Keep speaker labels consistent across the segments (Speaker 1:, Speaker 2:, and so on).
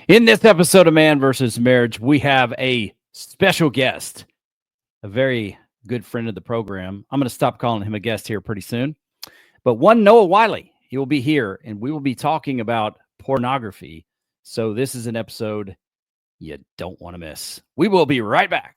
Speaker 1: In this episode of Man vs. Marriage, we have a special guest, a very good friend of the program. I'm going to stop calling him a guest here pretty soon. But one Noah Wylie, he will be here, and we will be talking about pornography. So this is an episode you don't want to miss. We will be right back.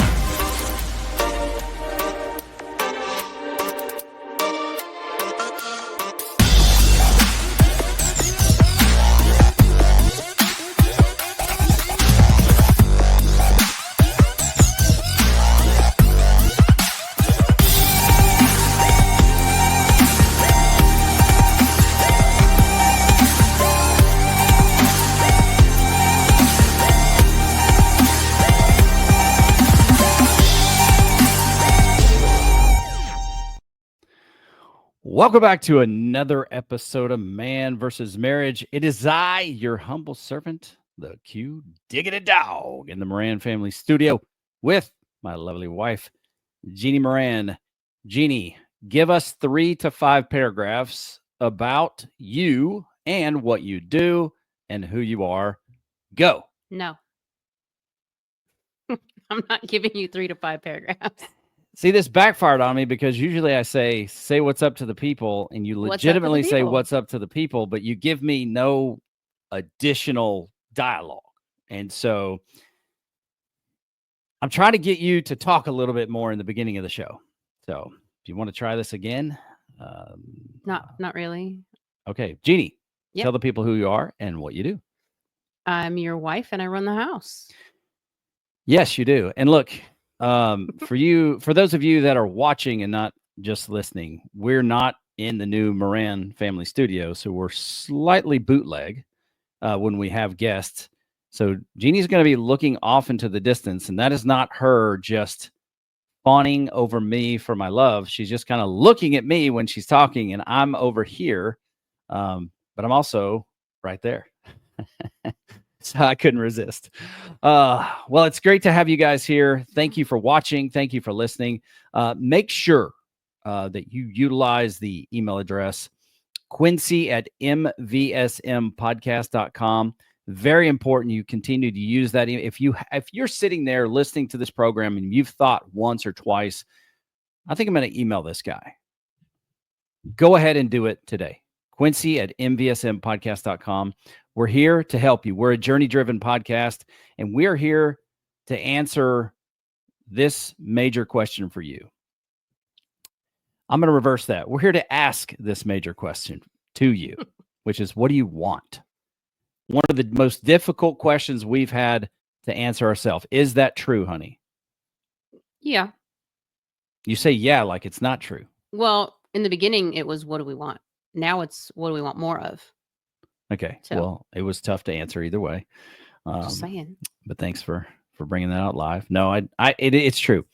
Speaker 1: Welcome back to another episode of Man vs. Marriage. It is I, your humble servant, the Q Diggity Dog, in the Moran family studio with my lovely wife, Jeannie Moran. Jeannie, give us 3 to 5 paragraphs about you and what you do and who you are. Go.
Speaker 2: No. I'm not giving you 3 to 5 paragraphs.
Speaker 1: See, this backfired on me because usually I say what's up to the people, and you legitimately say what's up to the people, but you give me no additional dialogue. And so I'm trying to get you to talk a little bit more in the beginning of the show. So if you want to try this again.
Speaker 2: Not really.
Speaker 1: Okay. Jeannie,
Speaker 2: Yep.
Speaker 1: Tell the people who you are and what you do.
Speaker 2: I'm your wife and I run the house.
Speaker 1: Yes, you do. And look, for those of you that are watching and not just listening, we're not in the new Moran family studio, so we're slightly bootleg when we have guests. So Jeannie's going to be looking off into the distance, and that is not her just fawning over me for my love. She's just kind of looking at me when she's talking, and I'm over here, but I'm also right there. So I couldn't resist. Well, it's great to have you guys here. Thank you for watching. Thank you for listening. Make sure that you utilize the email address quincy@mvsmpodcast.com. Very important you continue to use that. If you're sitting there listening to this program and you've thought once or twice, I think I'm going to email this guy. Go ahead and do it today. quincy@mvsmpodcast.com. We're here to help you. We're a journey-driven podcast, and we're here to answer this major question for you. I'm going to reverse that. We're here to ask this major question to you, which is, what do you want? One of the most difficult questions we've had to answer ourselves. Is that true, honey?
Speaker 2: Yeah.
Speaker 1: You say yeah like it's not true.
Speaker 2: Well, in the beginning, it was, what do we want? Now it's, what do we want more of?
Speaker 1: Okay. So, well, it was tough to answer either way.
Speaker 2: Just saying.
Speaker 1: But thanks for bringing that out live. No, it's true.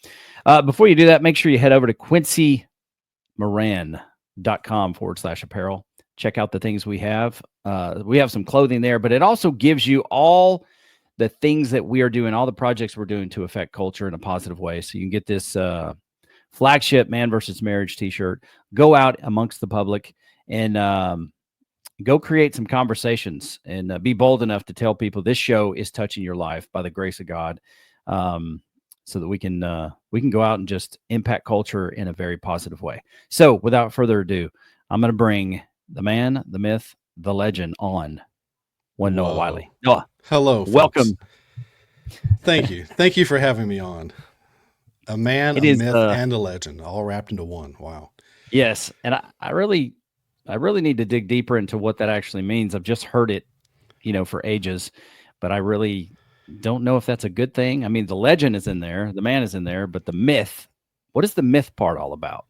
Speaker 1: Before you do that, make sure you head over to quincymoran.com/apparel. Check out the things we have. We have some clothing there, but it also gives you all the things that we are doing, all the projects we're doing to affect culture in a positive way. So you can get this flagship Man vs. Marriage t-shirt. Go out amongst the public and go create some conversations and be bold enough to tell people this show is touching your life by the grace of God, so that we can go out and just impact culture in a very positive way. So without further ado, I'm going to bring the man, the myth, the legend on. One Noah Wylie. Noah.
Speaker 3: Hello.
Speaker 1: Welcome.
Speaker 3: Thank you. Thank you for having me on. A man, myth, and a legend, all wrapped into one. Wow.
Speaker 1: Yes. And I really need to dig deeper into what that actually means. I've just heard it, for ages, but I really don't know if that's a good thing. I mean, the legend is in there, the man is in there, but the myth, what is the myth part all about?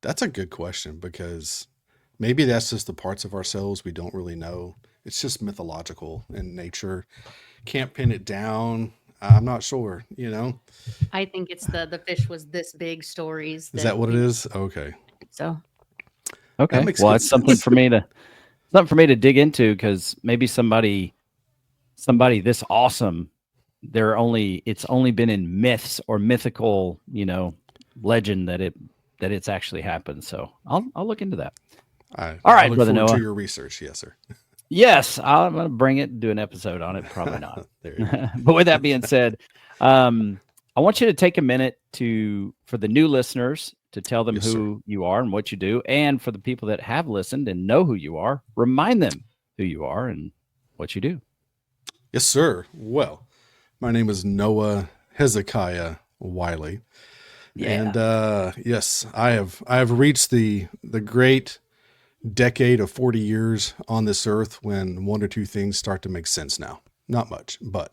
Speaker 3: That's a good question, because maybe that's just the parts of ourselves we don't really know. It's just mythological in nature. Can't pin it down. I'm not sure,
Speaker 2: I think it's the fish was this big stories.
Speaker 3: Is that what it is? Okay.
Speaker 2: So.
Speaker 1: Okay. Well, it's something for me to dig into, because maybe somebody this awesome, it's only been in myths or mythical, legend that it's actually happened. So I'll look into that.
Speaker 3: All right,
Speaker 1: Brother Noah.
Speaker 3: To your research, yes, sir.
Speaker 1: Yes, I'm going to bring it and do an episode on it. Probably not.
Speaker 3: There you go.
Speaker 1: But with that being said, I want you to take a minute for the new listeners to tell them
Speaker 3: Yes, sir.
Speaker 1: who you are and what you do. And for the people that have listened and know who you are, remind them who you are and what you do.
Speaker 3: Yes, sir. Well, my name is Noah Hezekiah Wylie.
Speaker 1: Yeah.
Speaker 3: And yes, I have reached the great decade of 40 years on this earth when one or two things start to make sense now. Not much, but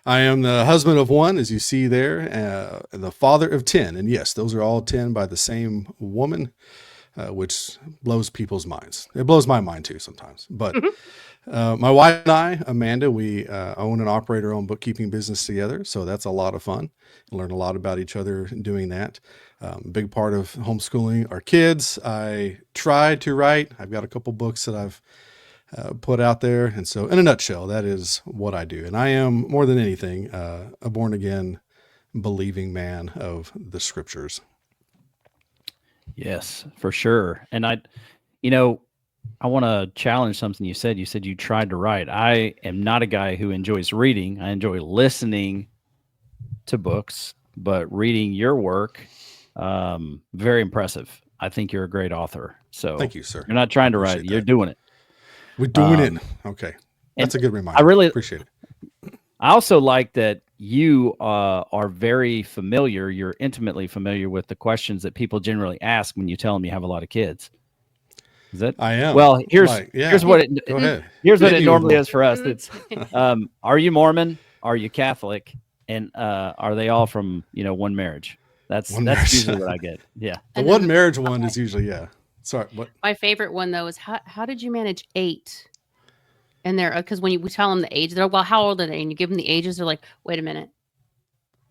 Speaker 3: I am the husband of one, as you see there, the father of 10. And yes, those are all 10 by the same woman, which blows people's minds. It blows my mind too sometimes. But my wife and I, Amanda, we own and operate our own bookkeeping business together. So that's a lot of fun. Learn a lot about each other doing that. Big part of homeschooling our kids. I tried to write. I've got a couple books that I've put out there. And so in a nutshell, that is what I do. And I am, more than anything, a born again, believing man of the scriptures.
Speaker 1: Yes, for sure. And I want to challenge something you said. You said you tried to write. I am not a guy who enjoys reading. I enjoy listening to books, but reading your work, very impressive. I think you're a great author. So
Speaker 3: Thank you, sir.
Speaker 1: You're not trying to write it.
Speaker 3: Appreciate
Speaker 1: You're
Speaker 3: that.
Speaker 1: doing it.
Speaker 3: We're doing it. Okay. That's a good reminder.
Speaker 1: I really
Speaker 3: appreciate it.
Speaker 1: I also like that you are very familiar. You're intimately familiar with the questions that people generally ask when you tell them you have a lot of kids. Is that?
Speaker 3: I am.
Speaker 1: Well, here's what it.
Speaker 3: Go ahead.
Speaker 1: Here's what
Speaker 3: Hit
Speaker 1: it
Speaker 3: me with
Speaker 1: normally
Speaker 3: more.
Speaker 1: is for us. It's, are you Mormon? Are you Catholic? And are they all from one marriage? That's
Speaker 3: marriage.
Speaker 1: usually what I get. Yeah.
Speaker 3: The
Speaker 2: And
Speaker 3: one
Speaker 2: then
Speaker 3: marriage one is usually, yeah. Sorry, what?
Speaker 2: my favorite one though is how did you manage 8? And they're because when we tell them the age, they're well, how old are they? And you give them the ages, they're like, wait a minute,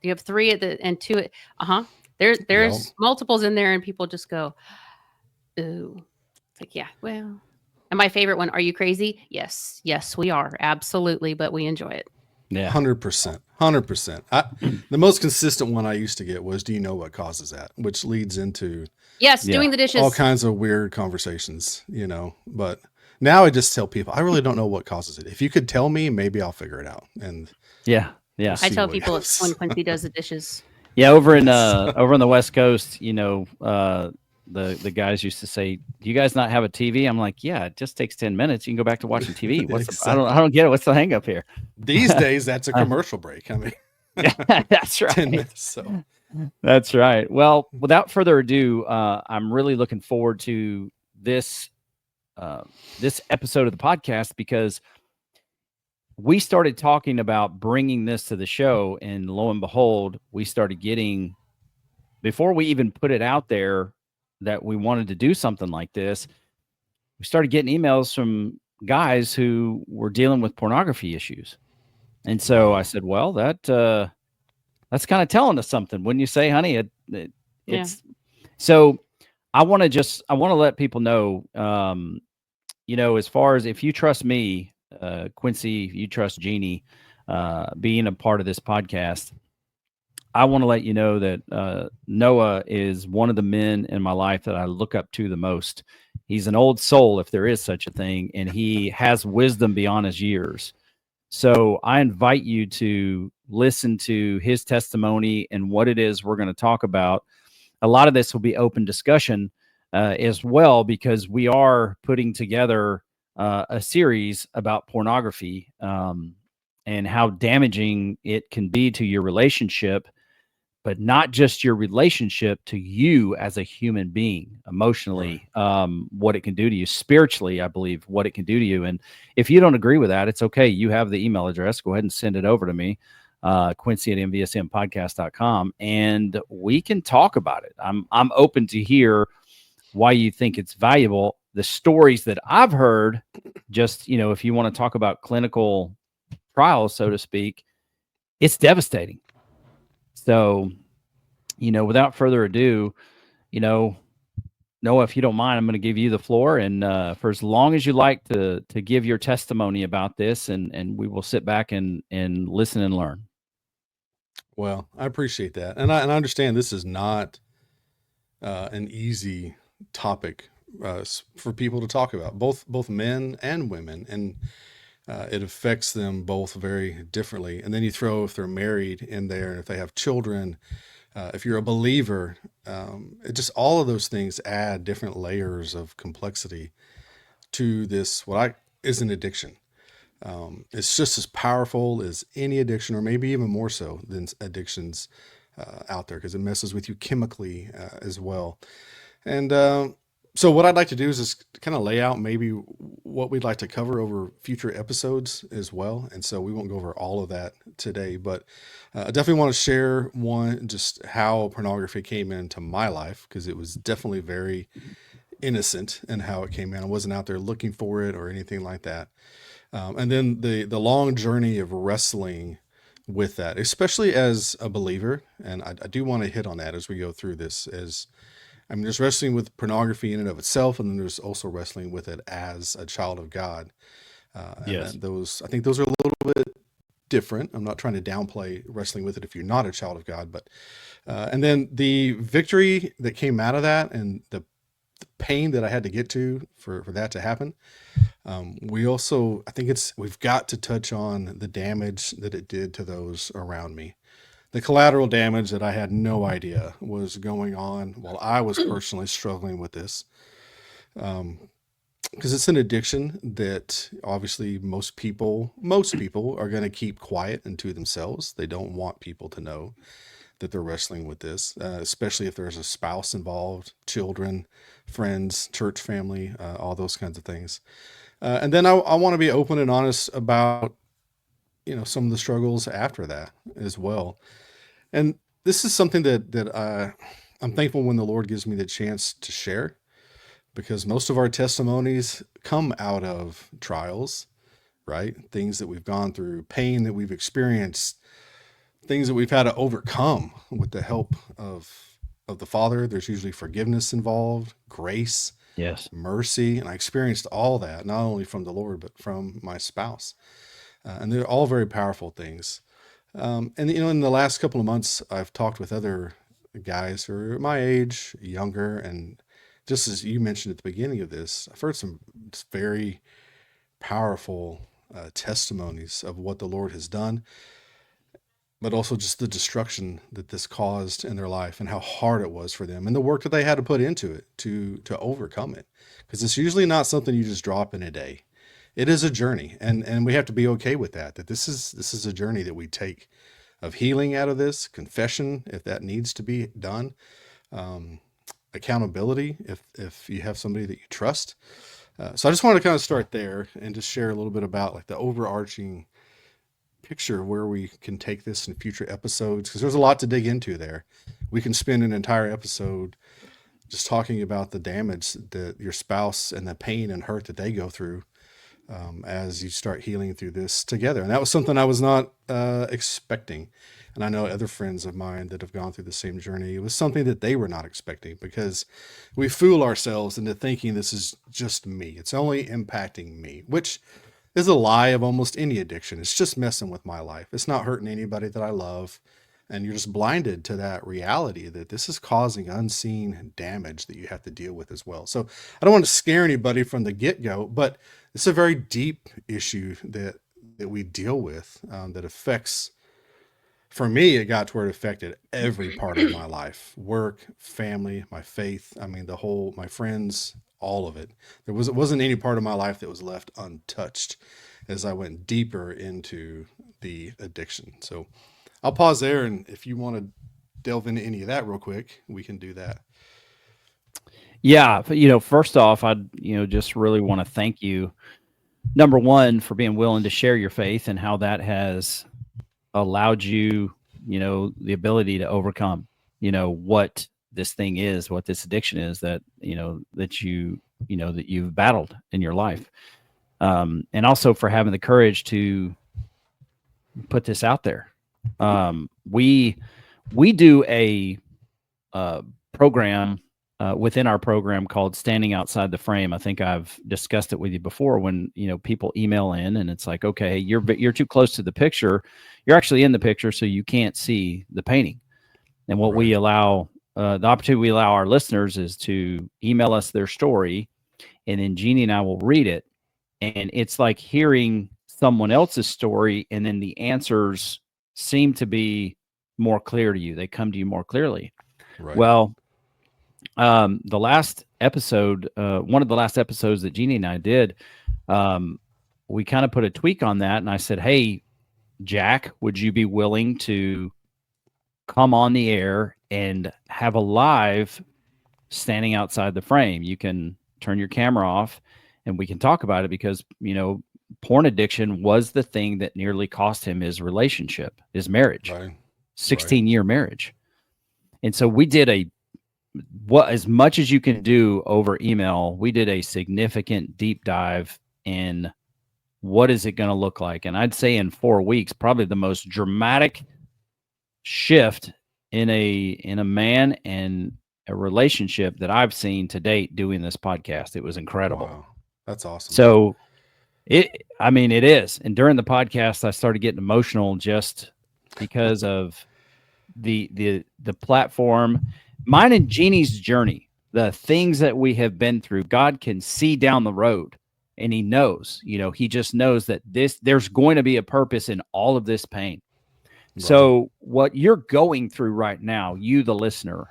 Speaker 2: you have 3 at the and 2 at There's multiples in there, and people just go, ooh, it's like yeah, well. And my favorite one, are you crazy? Yes, we are absolutely, but we enjoy it.
Speaker 1: Yeah.
Speaker 3: 100%. 100%. The most consistent one I used to get was, do you know what causes that? Which leads into
Speaker 2: Yes, doing the dishes.
Speaker 3: all kinds of weird conversations, but now I just tell people, I really don't know what causes it. If you could tell me, maybe I'll figure it out. And
Speaker 1: Yeah.
Speaker 2: I tell people it's when Quincy does the dishes.
Speaker 1: Yeah, over in the West Coast, the guys used to say, "Do you guys not have a TV?" I'm like, "Yeah, it just takes 10 minutes. You can go back to watching TV." I don't get it. What's the hang up here?
Speaker 3: These days, that's a commercial break. I mean,
Speaker 1: that's right.
Speaker 3: 10 minutes. So
Speaker 1: that's right. Well, without further ado, I'm really looking forward to this episode of the podcast because we started talking about bringing this to the show, and lo and behold, we started getting, before we even put it out there that we wanted to do something like this, we started getting emails from guys who were dealing with pornography issues. And so I said, well, that's kind of telling us something. Wouldn't you say, honey? It's so I want to let people know, as far as if you trust me, Quincy, you trust Jeannie, being a part of this podcast, I want to let you know that Noah is one of the men in my life that I look up to the most. He's an old soul, if there is such a thing, and he has wisdom beyond his years. So I invite you to listen to his testimony and what it is we're going to talk about. A lot of this will be open discussion as well, because we are putting together a series about pornography and how damaging it can be to your relationship, but not just your relationship, to you as a human being, emotionally, what it can do to you, spiritually, I believe, what it can do to you. And if you don't agree with that, it's okay. You have the email address. Go ahead and send it over to me, Quincy at MVSMpodcast.com, and we can talk about it. I'm open to hear why you think it's valuable. The stories that I've heard, just, if you want to talk about clinical trials, so to speak, it's devastating. So, without further ado, Noah, if you don't mind, I'm going to give you the floor, and for as long as you like to give your testimony about this, and we will sit back and listen and learn.
Speaker 3: Well, I appreciate that, and I understand this is not an easy topic for people to talk about, both men and women, and it affects them both very differently. And then you throw, if they're married, in there, and if they have children, if you're a believer, it just, all of those things add different layers of complexity to this, is an addiction. It's just as powerful as any addiction, or maybe even more so than addictions out there, because it messes with you chemically as well. And so what I'd like to do is just kind of lay out maybe what we'd like to cover over future episodes as well. And so we won't go over all of that today, but I definitely want to share just how pornography came into my life, because it was definitely very innocent in how it came in. I wasn't out there looking for it or anything like that. And then the long journey of wrestling with that, especially as a believer. And I do want to hit on that as we go through this. There's wrestling with pornography in and of itself, and then there's also wrestling with it as a child of God.
Speaker 1: Yes.
Speaker 3: I think those are a little bit different. I'm not trying to downplay wrestling with it if you're not a child of God, but and then the victory that came out of that, and the pain that I had to get to for that to happen. We've got to touch on the damage that it did to those around me. The collateral damage that I had no idea was going on while I was personally struggling with this. Because it's an addiction that obviously most people are going to keep quiet and to themselves. They don't want people to know that they're wrestling with this, especially if there's a spouse involved, children, friends, church family, all those kinds of things. And then I want to be open and honest about, some of the struggles after that as well. And this is something that I'm thankful when the Lord gives me the chance to share, because most of our testimonies come out of trials, right? Things that we've gone through, pain that we've experienced, things that we've had to overcome with the help of the Father. There's usually forgiveness involved, grace,
Speaker 1: Yes.
Speaker 3: mercy. And I experienced all that, not only from the Lord, but from my spouse. And they're all very powerful things. And in the last couple of months, I've talked with other guys who are my age, younger, and just as you mentioned at the beginning of this, I've heard some very powerful testimonies of what the Lord has done, but also just the destruction that this caused in their life and how hard it was for them, and the work that they had to put into it to overcome it. Because it's usually not something you just drop in a day. It is a journey, and we have to be okay with that this is a journey that we take, of healing out of this, confession if that needs to be done, accountability if you have somebody that you trust. So I just want to kind of start there and just share a little bit about like the overarching picture of where we can take this in future episodes, because there's a lot to dig into there. We can spend an entire episode just talking about the damage that your spouse and the pain and hurt that they go through as you start healing through this together. And that was something I was not expecting. And I know other friends of mine that have gone through the same journey. It was something that they were not expecting, because we fool ourselves into thinking this is just me. It's only impacting me, which is a lie of almost any addiction. It's just messing with my life. It's not hurting anybody that I love. And you're just blinded to that reality that this is causing unseen damage that you have to deal with as well. So I don't want to scare anybody from the get-go, but it's a very deep issue that we deal with that affects, for me, it got to where it affected every part of my life: work, family, my faith. My friends, all of it. It wasn't any part of my life that was left untouched as I went deeper into the addiction. So I'll pause there, and if you want to delve into any of that real quick, we can do that.
Speaker 1: Yeah. First off, I'd, just really want to thank you, number one, for being willing to share your faith and how that has allowed you, the ability to overcome, what this thing is, what this addiction is that you've battled in your life. And also for having the courage to put this out there. We do a program within our program called Standing Outside the Frame. I think I've discussed it with you before, when people email in and it's like, okay, you're too close to the picture. You're actually in the picture, so you can't see the painting. And what we allow the opportunity we allow our listeners is to email us their story, and then Jeannie and I will read it. And it's like hearing someone else's story, and then the answers seem to be more clear to you. They come to you more clearly.
Speaker 3: Right.
Speaker 1: Well, the last episode, one of the last episodes that Jeannie and I did, we kind of put a tweak on that. And I said, hey, Jack, would you be willing to come on the air and have a live standing outside the frame? You can turn your camera off and we can talk about it, because, porn addiction was the thing that nearly cost him his relationship, his marriage,
Speaker 3: Right.
Speaker 1: 16-year marriage. And so we did as much as you can do over email, we did a significant deep dive in what is it going to look like. And I'd say in 4 weeks, probably the most dramatic shift in a man and a relationship that I've seen to date doing this podcast. It was incredible.
Speaker 3: Wow. That's awesome.
Speaker 1: So it is. And during the podcast, I started getting emotional just because of the platform, mine and Jeannie's journey, the things that we have been through. God can see down the road, and he knows, he just knows that there's going to be a purpose in all of this pain. Right. So what you're going through right now, you, the listener,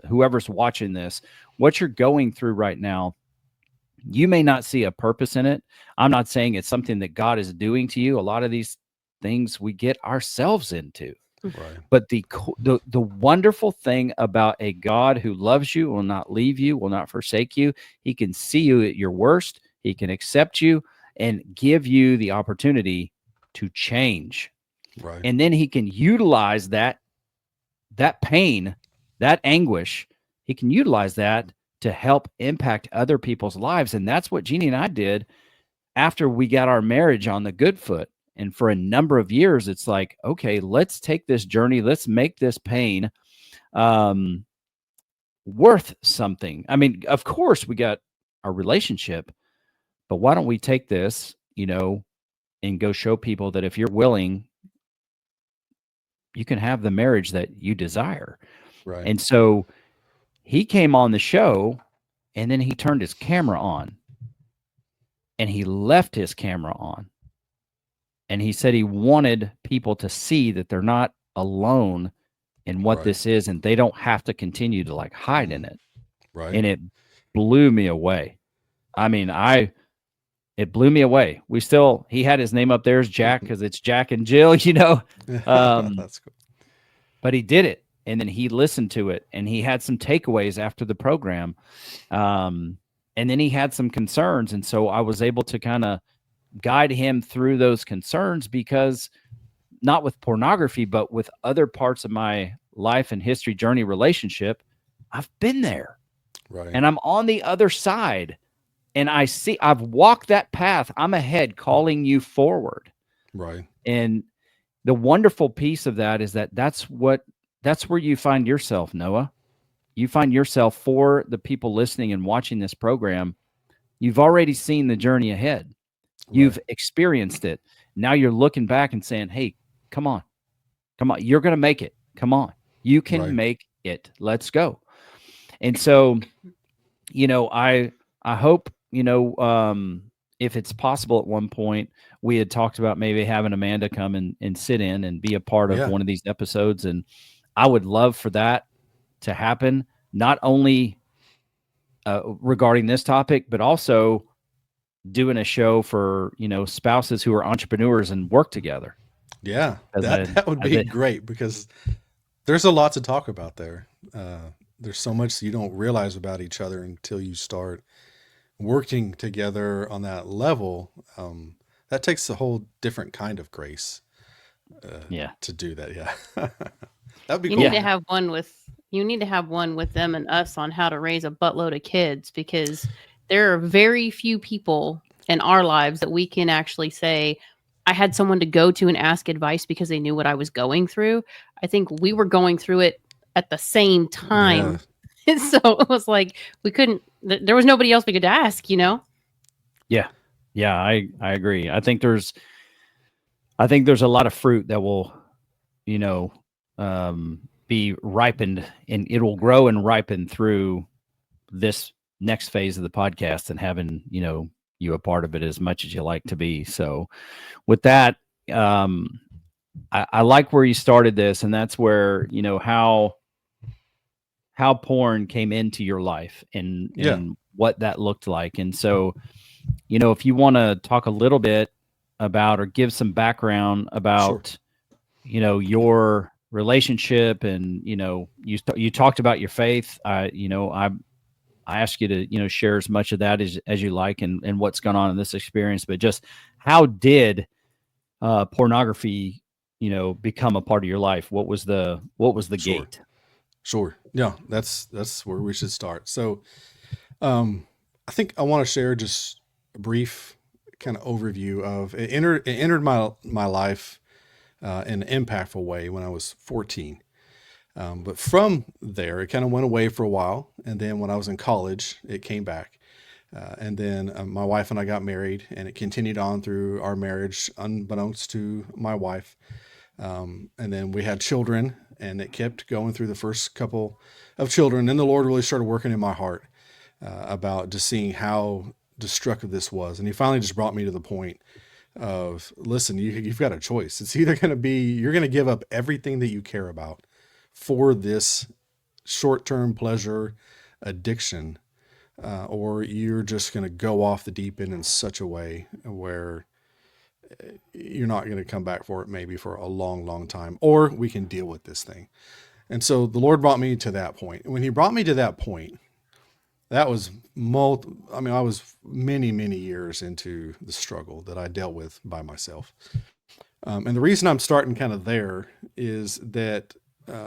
Speaker 1: whoever's watching this, what you're going through right now, you may not see a purpose in it. I'm not saying it's something that God is doing to you. A lot of these things we get ourselves into.
Speaker 3: Right.
Speaker 1: But the wonderful thing about a God who loves you, will not leave you, will not forsake you. He can see you at your worst. He can accept you and give you the opportunity to change.
Speaker 3: Right.
Speaker 1: And then he can utilize that pain, that anguish. He can utilize that to help impact other people's lives. And that's what Jeannie and I did after we got our marriage on the good foot. And for a number of years, it's like, okay, let's take this journey. Let's make this pain worth something. I mean, of course, we got our relationship, but why don't we take this, and go show people that if you're willing, you can have the marriage that you desire.
Speaker 3: Right.
Speaker 1: And so he came on the show, and then he turned his camera on, and he left his camera on. And he said he wanted people to see that they're not alone in what
Speaker 3: Right.
Speaker 1: this is, and they don't have to continue to hide in it.
Speaker 3: Right.
Speaker 1: And it blew me away. I mean, it blew me away. He had his name up there as Jack because it's Jack and Jill,
Speaker 3: That's cool.
Speaker 1: But he did it, and then he listened to it, and he had some takeaways after the program. And then he had some concerns, and so I was able to kind of guide him through those concerns, because not with pornography, but with other parts of my life and history journey relationship, I've been there.
Speaker 3: Right.
Speaker 1: And I'm on the other side, and I've walked that path. I'm ahead, calling you forward.
Speaker 3: Right.
Speaker 1: And the wonderful piece of that is that's where you find yourself, Noah. You find yourself, for the people listening and watching this program. You've already seen the journey ahead. You've experienced it. Now you're looking back and saying, hey, come on. You're going to make it. Come on. You can make it. Let's go. And so, I hope, if it's possible at one point, we had talked about maybe having Amanda come and sit in and be a part of one of these episodes. And I would love for that to happen, not only regarding this topic, but also doing a show for, spouses who are entrepreneurs and work together.
Speaker 3: Yeah, that would be great, because there's a lot to talk about there. There's so much you don't realize about each other until you start working together on that level. That takes a whole different kind of grace to do that. Yeah. That'd be
Speaker 2: You
Speaker 3: cool.
Speaker 2: need to have one with them and us on how to raise a buttload of kids, because there are very few people in our lives that we can actually say, I had someone to go to and ask advice because they knew what I was going through. I think we were going through it at the same time. Yeah. So it was like, there was nobody else we could ask, Yeah.
Speaker 1: Yeah. I agree. I think there's a lot of fruit that will, be ripened, and it will grow and ripen through this next phase of the podcast, and having, you a part of it as much as you like to be. So with that, I like where you started this, and that's where, how porn came into your life, and what that looked like. And so, if you want to talk a little bit about, or give some background about, your relationship, and, you talked about your faith. I ask you to, share as much of that as you like, and what's gone on in this experience, but just how did pornography, become a part of your life? What was the gate?
Speaker 3: Sure. Yeah, that's where we should start. So, I think I want to share just a brief kind of overview of it. Entered my life in an impactful way when I was 14. But from there, it kind of went away for a while. And then when I was in college, it came back. And then my wife and I got married, and it continued on through our marriage, unbeknownst to my wife. And then we had children, and it kept going through the first couple of children. Then the Lord really started working in my heart about just seeing how destructive this was. And he finally just brought me to the point of, listen, you've got a choice. It's either going to be, you're going to give up everything that you care about for this short-term pleasure addiction, or you're just going to go off the deep end in such a way where you're not going to come back for it, maybe for a long, long time, or we can deal with this thing. And so the Lord brought me to that point. And when he brought me to that point, that was I was many, many years into the struggle that I dealt with by myself. And the reason I'm starting kind of there is that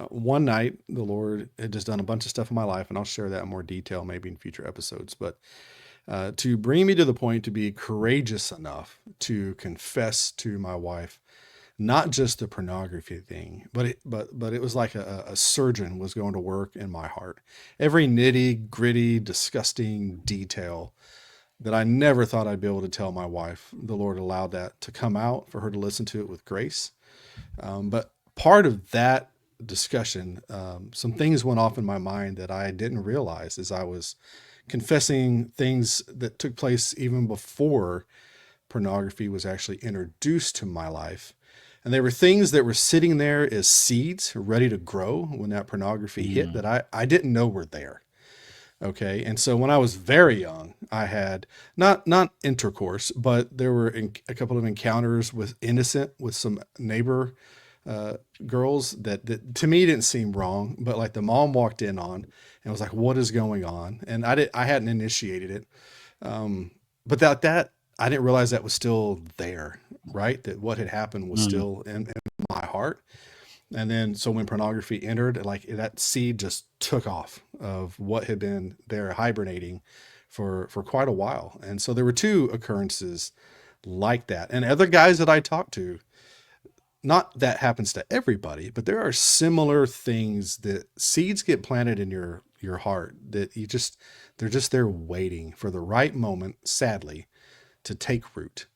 Speaker 3: one night the Lord had just done a bunch of stuff in my life, and I'll share that in more detail maybe in future episodes, but to bring me to the point to be courageous enough to confess to my wife, not just the pornography thing, but it was like a surgeon was going to work in my heart. Every nitty gritty, disgusting detail that I never thought I'd be able to tell my wife, the Lord allowed that to come out for her to listen to it with grace. But part of that discussion, some things went off in my mind that I didn't realize as I was confessing things that took place even before pornography was actually introduced to my life. And they were things that were sitting there as seeds ready to grow when that pornography hit, that I didn't know were there. Okay. And so when I was very young, I had not intercourse, but there were a couple of encounters with some neighbor girls that to me didn't seem wrong, but like the mom walked in on and was like, what is going on? And I hadn't initiated it. But that I didn't realize that was still there, right? That what had happened was still in my heart. And then, so when pornography entered, like that seed just took off of what had been there hibernating for quite a while. And so there were two occurrences like that. And other guys that I talked to, not that happens to everybody, but there are similar things that seeds get planted in your heart that they're just there waiting for the right moment, sadly, to take root.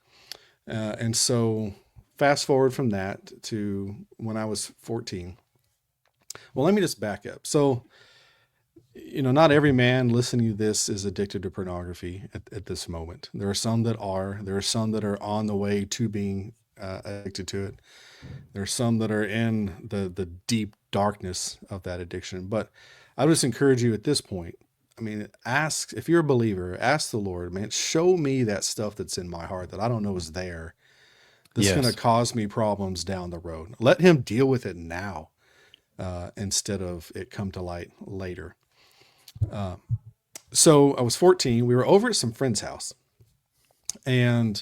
Speaker 3: And so fast forward from that to when I was 14. Well, let me just back up. So, not every man listening to this is addicted to pornography at this moment. There are some that are. There are some that are on the way to being addicted to it. There are some that are in the deep darkness of that addiction. But I would just encourage you at this point, if you're a believer, ask the Lord, man, show me that stuff that's in my heart that I don't know is there, that's going to cause me problems down the road. Let him deal with it now, instead of it come to light later. So I was 14. We were over at some friend's house, and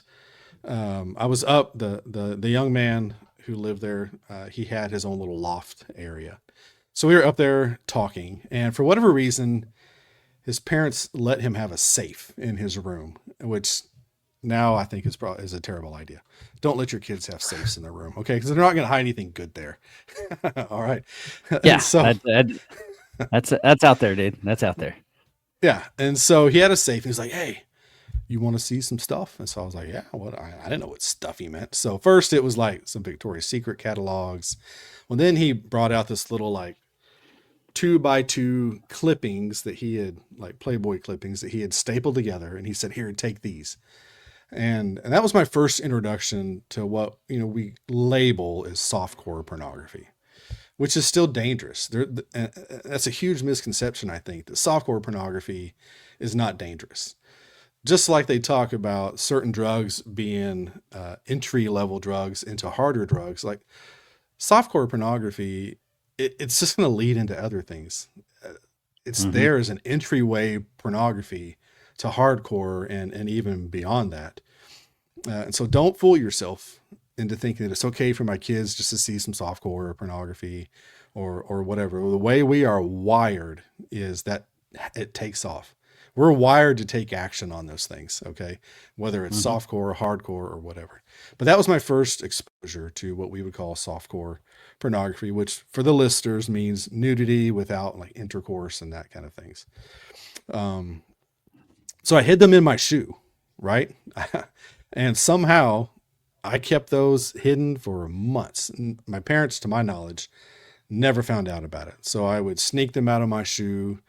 Speaker 3: I was up. The young man who lived there, he had his own little loft area. So we were up there talking, and for whatever reason, his parents let him have a safe in his room, which now I think is a terrible idea. Don't let your kids have safes in their room, okay? Because they're not going to hide anything good there. All right.
Speaker 1: Yeah. So that's out there, dude. That's out there.
Speaker 3: Yeah. And so he had a safe. He was like, "Hey, you want to see some stuff?" And so I was like, "Yeah." What? I didn't know what stuff he meant. So first it was like some Victoria's Secret catalogs. Well, then he brought out this little like 2x2 clippings that he had, like Playboy clippings that he had stapled together, and he said, "Here, take these." And that was my first introduction to what, we label as softcore pornography, which is still dangerous. That's a huge misconception, I think, that softcore pornography is not dangerous. Just like they talk about certain drugs being entry-level drugs into harder drugs, like softcore pornography, it's just going to lead into other things. It's there as an entryway pornography to hardcore and even beyond that. And so don't fool yourself into thinking that it's okay for my kids just to see some softcore or pornography or whatever. The way we are wired is that it takes off. We're wired to take action on those things, okay? Whether it's softcore or hardcore or whatever. But that was my first exposure to what we would call softcore pornography, which for the listeners means nudity without like intercourse and that kind of things. So I hid them in my shoe, right? And somehow I kept those hidden for months. And my parents, to my knowledge, never found out about it. So I would sneak them out of my shoe.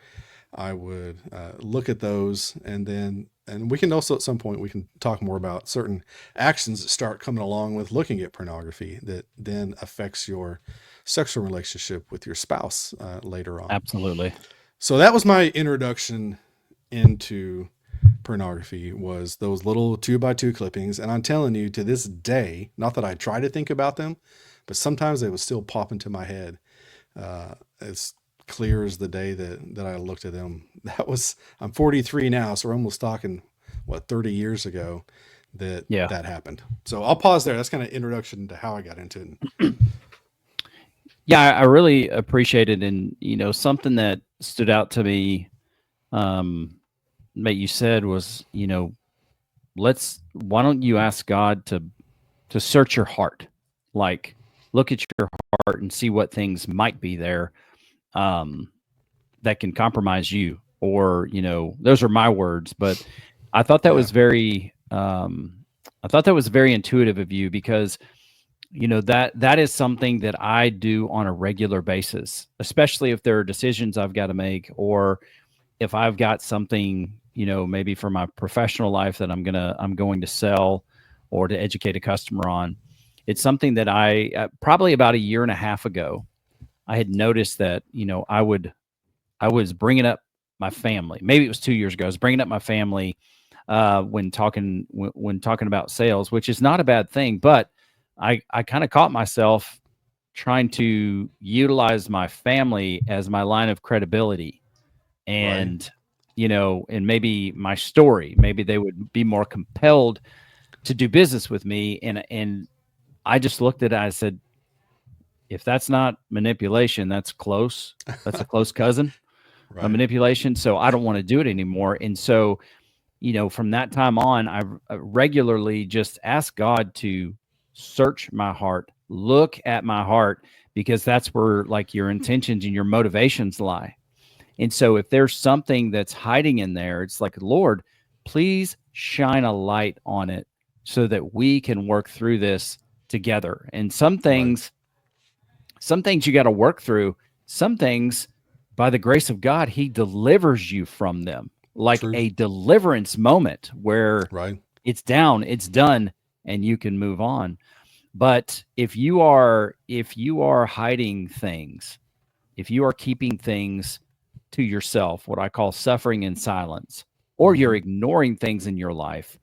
Speaker 3: I would look at those, and we can also at some point we can talk more about certain actions that start coming along with looking at pornography that then affects your sexual relationship with your spouse later on.
Speaker 1: Absolutely.
Speaker 3: So that was my introduction into pornography, was those little 2x2 clippings. And I'm telling you, to this day, not that I try to think about them, but sometimes they would still pop into my head. It's clear as the day that I looked at them. I'm 43 now, so we're almost talking 30 years ago that happened. So I'll pause there. That's kind of introduction to how I got into it.
Speaker 1: Yeah, I really appreciate it. And, something that stood out to me, that you said was, why don't you ask God to search your heart? Like, look at your heart and see what things might be there that can compromise you, or those are my words, but I thought that was very intuitive of you, because that is something that I do on a regular basis, especially if there are decisions I've got to make, or if I've got something maybe for my professional life that I'm going to sell or to educate a customer on. It's something that I probably about a year and a half ago, I had noticed that, I was bringing up my family. Maybe it was 2 years ago. I was bringing up my family when talking about sales, which is not a bad thing, but I kind of caught myself trying to utilize my family as my line of credibility, and and maybe my story, maybe they would be more compelled to do business with me, and I just looked at it. I said, if that's not manipulation, that's close. That's a close cousin of manipulation. So I don't want to do it anymore. And so, from that time on, I regularly just ask God to search my heart, look at my heart, because that's where like your intentions and your motivations lie. And so if there's something that's hiding in there, it's like, Lord, please shine a light on it so that we can work through this together. And some things you got to work through. Some things, by the grace of God, he delivers you from them, like a deliverance moment where it's down, it's done, and you can move on. But if you are hiding things, if you are keeping things to yourself, what I call suffering in silence, or you're ignoring things in your life,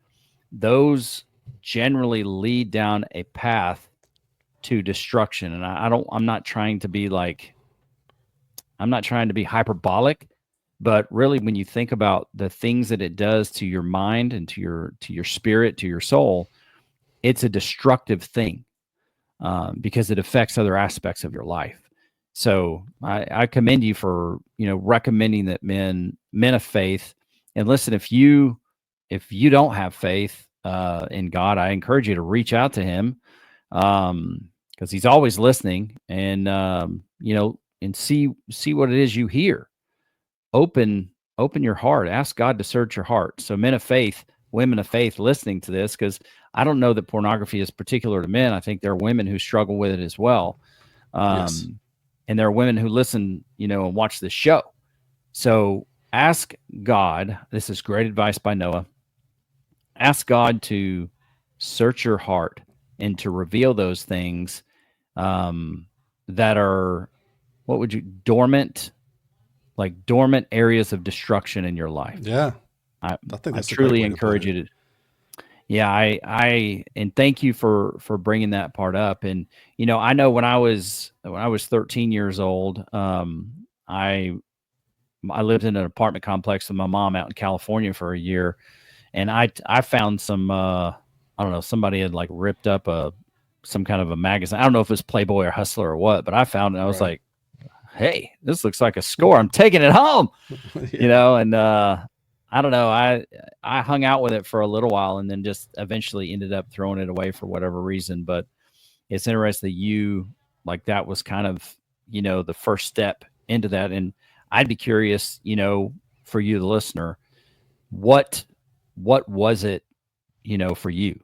Speaker 1: those generally lead down a path to destruction. And I'm not trying to be hyperbolic, but really when you think about the things that it does to your mind and to your spirit, to your soul, it's a destructive thing because it affects other aspects of your life. So I commend you for, recommending that men of faith, and listen, if you don't have faith in God, I encourage you to reach out to him, because he's always listening, and and see what it is you hear. Open your heart. Ask God to search your heart. So men of faith, women of faith listening to this, because I don't know that pornography is particular to men. I think there are women who struggle with it as well.
Speaker 3: Yes.
Speaker 1: and there are women who listen, and watch this show. So ask God. This is great advice by Noah. Ask God to search your heart and to reveal those things that are, dormant areas of destruction in your life.
Speaker 3: Yeah.
Speaker 1: I
Speaker 3: think that's
Speaker 1: truly encourage you to. Yeah, and thank you for bringing that part up. And I know when I was 13 years old, I lived in an apartment complex with my mom out in California for a year, and I found some I don't know, somebody had like ripped up some kind of a magazine. I don't know if it was Playboy or Hustler or what, but I found it. I was like, hey, this looks like a score. I'm taking it home. And I don't know. I hung out with it for a little while and then just eventually ended up throwing it away for whatever reason. But it's interesting that that was kind of, the first step into that. And I'd be curious, for you, the listener, what was it, for you?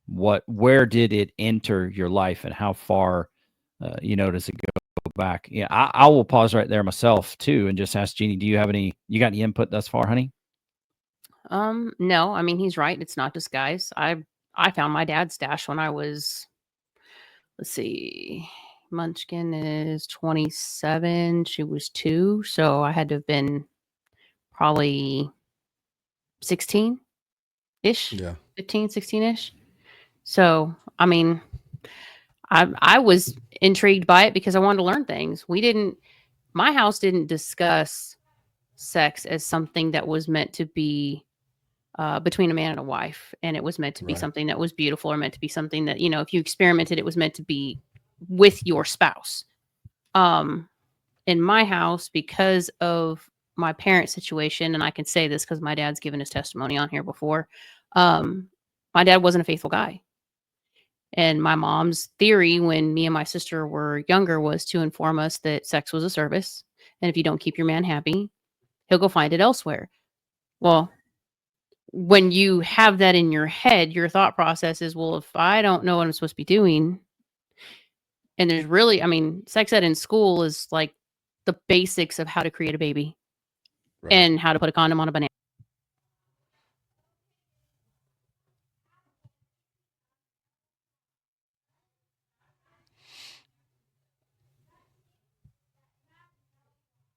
Speaker 1: Where did it enter your life, and how far, does it go back? Yeah, I will pause right there myself too, and just ask Jeannie, you got any input thus far, honey?
Speaker 2: No, I mean, he's right. It's not just guys. I found my dad's stash when I was, let's see, Munchkin is 27. She was 2. So I had to have been probably 16-ish.
Speaker 3: Yeah.
Speaker 2: 15, 16-ish. So, I mean, I was intrigued by it because I wanted to learn things. My house didn't discuss sex as something that was meant to be between a man and a wife. And it was meant to be something that was beautiful, or meant to be something that, if you experimented, it was meant to be with your spouse. In my house, because of my parents' situation, and I can say this because my dad's given his testimony on here before, my dad wasn't a faithful guy. And my mom's theory when me and my sister were younger was to inform us that sex was a service. And if you don't keep your man happy, he'll go find it elsewhere. Well, when you have that in your head, your thought process is, well, if I don't know what I'm supposed to be doing, and there's really, sex ed in school is like the basics of how to create a baby and how to put a condom on a banana.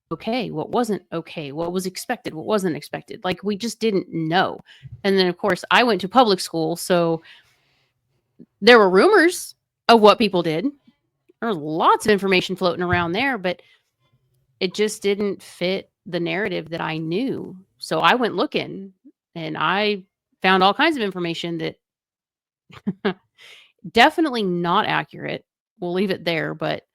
Speaker 2: Okay, what wasn't okay, what was expected, what wasn't expected. Like, we just didn't know. And then, of course, I went to public school, so there were rumors of what people did. There was lots of information floating around there, but it just didn't fit the narrative that I knew. So I went looking, and I found all kinds of information that definitely not accurate. We'll leave it there, but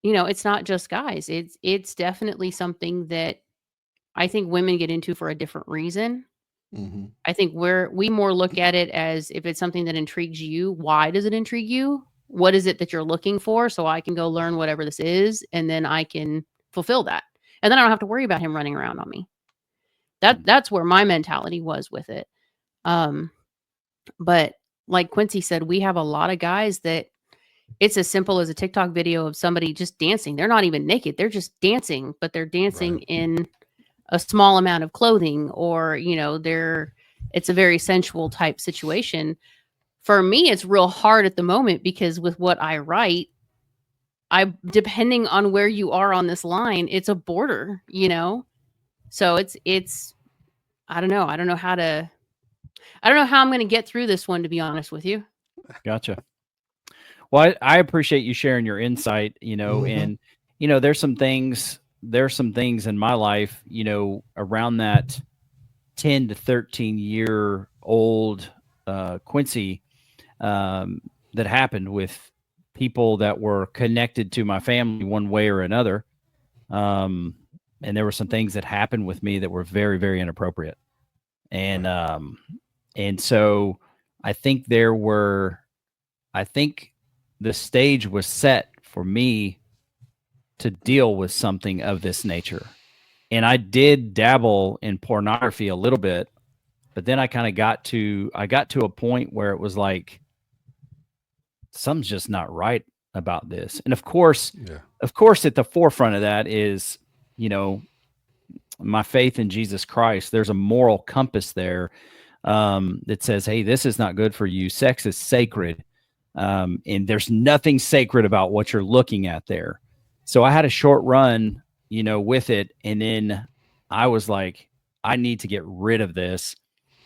Speaker 2: it's not just guys. It's definitely something that I think women get into for a different reason.
Speaker 3: Mm-hmm.
Speaker 2: I think we more look at it as, if it's something that intrigues you, why does it intrigue you? What is it that you're looking for? So I can go learn whatever this is, and then I can fulfill that. And then I don't have to worry about him running around on me. That's where my mentality was with it. But like Quincy said, we have a lot of guys that it's as simple as a TikTok video of somebody just dancing. They're not even naked. They're just dancing, but they're dancing in a small amount of clothing, or, it's a very sensual type situation. For me, it's real hard at the moment because with what I write, depending on where you are on this line, it's a border, So it's, I don't know. I don't know how I'm going to get through this one, to be honest with you.
Speaker 1: Gotcha. Well, I appreciate you sharing your insight, and, there's some things in my life, around that 10 to 13 year old Quincy, that happened with people that were connected to my family one way or another. And there were some things that happened with me that were very, very inappropriate. And, and so I think the stage was set for me to deal with something of this nature. And I did dabble in pornography a little bit, but then I kind of got to a point where it was like, something's just not right about this. And of course,
Speaker 3: Yeah.
Speaker 1: at the forefront of that is, my faith in Jesus Christ. There's a moral compass there that says, hey, this is not good for you. Sex is sacred. And there's nothing sacred about what you're looking at there. So I had a short run, with it. And then I was like, I need to get rid of this.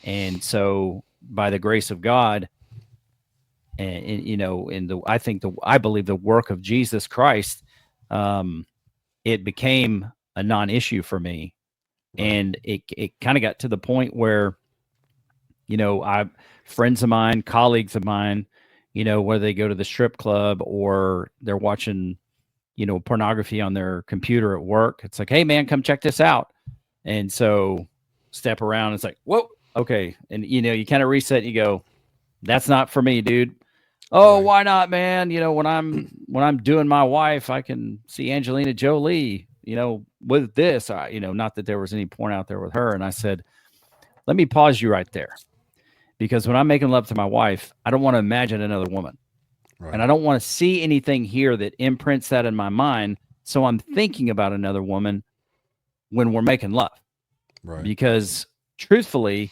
Speaker 1: And so by the grace of God, and I believe the work of Jesus Christ, it became a non-issue for me. Right. And it kind of got to the point where, friends of mine, colleagues of mine, whether they go to the strip club or they're watching, pornography on their computer at work, it's like, hey man, come check this out. And so step around, it's like, whoa, okay. And, you kind of reset, you go, that's not for me, dude. Oh, right. Why not, man? When I'm doing my wife, I can see Angelina Jolie, with this, not that there was any porn out there with her. And I said, let me pause you right there, because when I'm making love to my wife, I don't want to imagine another woman. Right. And I don't want to see anything here that imprints that in my mind. So I'm thinking about another woman when we're making love. Right. Because truthfully,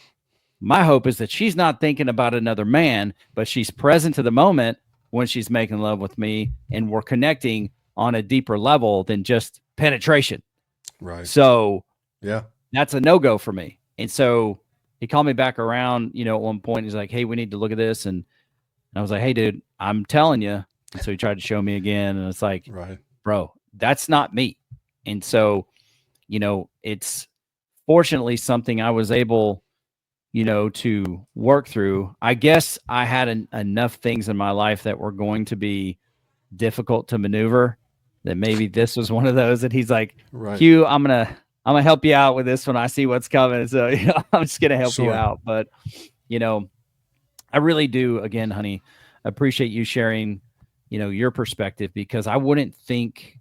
Speaker 1: my hope is that she's not thinking about another man, but she's present to the moment when she's making love with me, and we're connecting on a deeper level than just penetration. Right. So yeah, that's a no-go for me. And so he called me back around, at one point. He's like, hey, we need to look at this. And I was like, hey, dude, I'm telling you. And so he tried to show me again. And it's like, right, bro, that's not me. And so, it's fortunately something I was able, to work through. I guess I had enough things in my life that were going to be difficult to maneuver, that maybe this was one of those that he's like, right, Hugh, I'm gonna help you out with this when I see what's coming. So, I'm just gonna help you out. But, I really do, again, honey, appreciate you sharing, your perspective, because I wouldn't think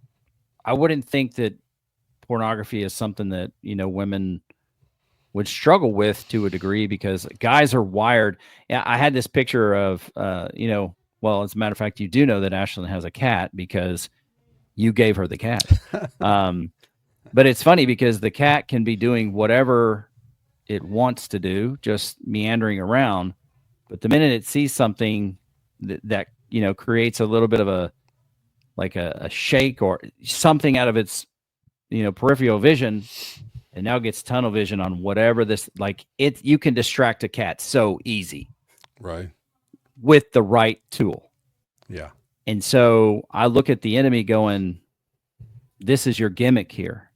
Speaker 1: that pornography is something that, women would struggle with to a degree, because guys are wired. I had this picture of, well, as a matter of fact, you do know that Ashlyn has a cat because you gave her the cat. But it's funny because the cat can be doing whatever it wants to do, just meandering around. But the minute it sees something that creates a little bit of a shake or something out of its, peripheral vision, and now gets tunnel vision on whatever this, you can distract a cat so easy. Right. With the right tool. Yeah. And so I look at the enemy going, this is your gimmick here.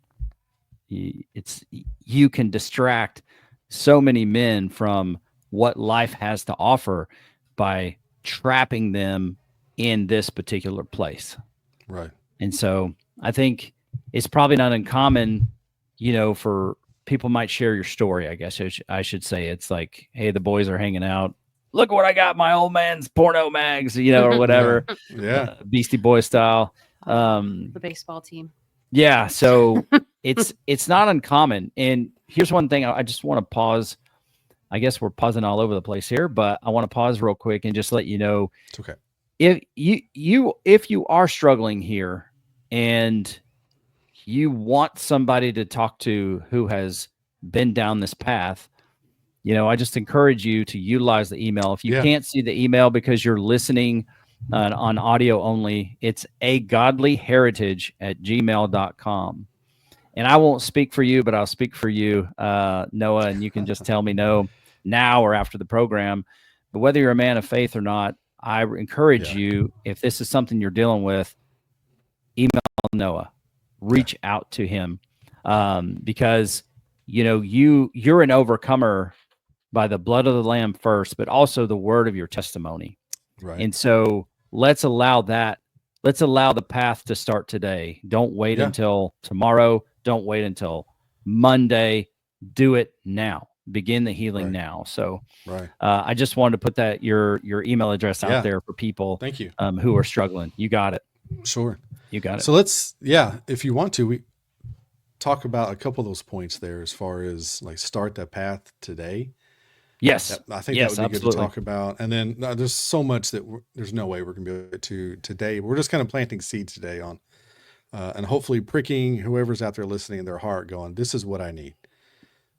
Speaker 1: You can distract so many men from what life has to offer by trapping them in this particular place. Right. And so I think it's probably not uncommon, for people might share your story. I guess I should say, it's like, hey, the boys are hanging out. Look what I got, my old man's porno mags, or whatever. Yeah. Beastie Boy style.
Speaker 2: The baseball team.
Speaker 1: Yeah. So it's not uncommon. And here's one thing I just want to pause. I guess we're pausing all over the place here, but I want to pause real quick and just let you know.
Speaker 3: It's okay.
Speaker 1: If you are struggling here and you want somebody to talk to who has been down this path, I just encourage you to utilize the email. If you can't see the email because you're listening on audio only, it's agodlyheritage@gmail.com. And I won't speak for you, but I'll speak for you, Noah, and you can just tell me no now or after the program. But whether you're a man of faith or not, I encourage you, if this is something you're dealing with, email Noah, reach out to him, because, you're an overcomer by the blood of the Lamb first, but also the word of your testimony. Right. And so let's allow the path to start today. Don't wait until tomorrow. Don't wait until Monday. Do it now. Begin the healing now. So I just wanted to put your email address out there for people.
Speaker 3: Thank you.
Speaker 1: Who are struggling. You got it.
Speaker 3: Sure.
Speaker 1: You got it.
Speaker 3: So let's, if you want to, we talk about a couple of those points there as far as start that path today.
Speaker 1: Yes.
Speaker 3: I think
Speaker 1: Yes,
Speaker 3: that would be good to
Speaker 1: absolutely.
Speaker 3: talk about. And then there's so much that there's no way we're going to be able to today. We're just kind of planting seeds today on, and hopefully pricking whoever's out there listening in their heart going, this is what I need.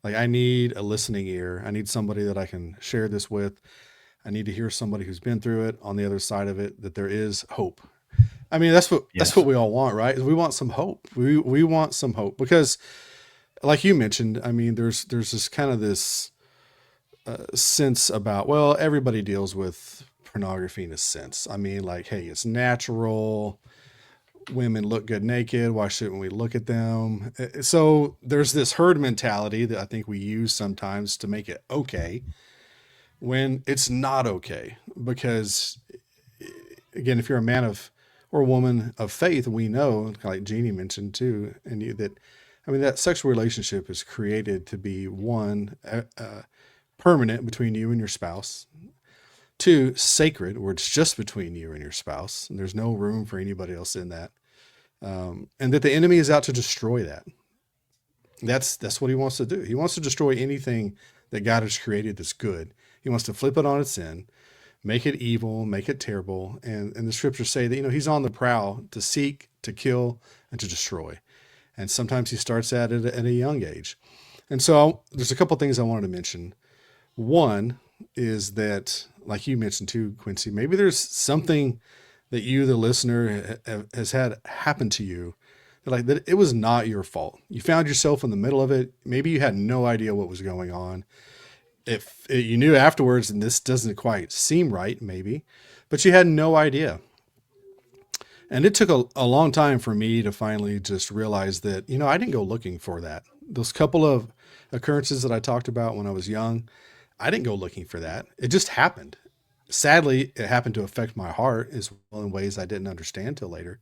Speaker 3: Like, I need a listening ear. I need somebody that I can share this with. I need to hear somebody who's been through it on the other side of it, that there is hope. I mean, that's
Speaker 1: Yes.
Speaker 3: what we all want, right? We want some hope. We want some hope because, like you mentioned, I mean, there's this kind of this sense about, well, everybody deals with pornography in a sense. I mean, like, hey, it's natural. Women look good naked. Why shouldn't we look at them? So there's this herd mentality that I think we use sometimes to make it okay when it's not okay. Because again, if you're a man of or a woman of faith, we know, like Jeannie mentioned too, and you, that, I mean, that sexual relationship is created to be one, permanent between you and your spouse. Two, sacred, where it's just between you and your spouse, and there's no room for anybody else in that. And that the enemy is out to destroy that. That's what he wants to do. He wants to destroy anything that God has created that's good. He wants to flip it on its end, make it evil, make it terrible. And the scriptures say that, you know, he's on the prowl to seek, to kill, and to destroy. And sometimes he starts at it at a young age. And so there's a couple of things I wanted to mention. One is that, like you mentioned too, Quincy, maybe there's something that you, the listener, has had happen to you, that it was not your fault. You found yourself in the middle of it. Maybe you had no idea what was going on. If you knew afterwards, and this doesn't quite seem right, maybe, but you had no idea. And it took a long time for me to finally just realize that, you know, I didn't go looking for that. Those couple of occurrences that I talked about when I was young, I didn't go looking for that. It just happened. Sadly, it happened to affect my heart as well in ways I didn't understand till later.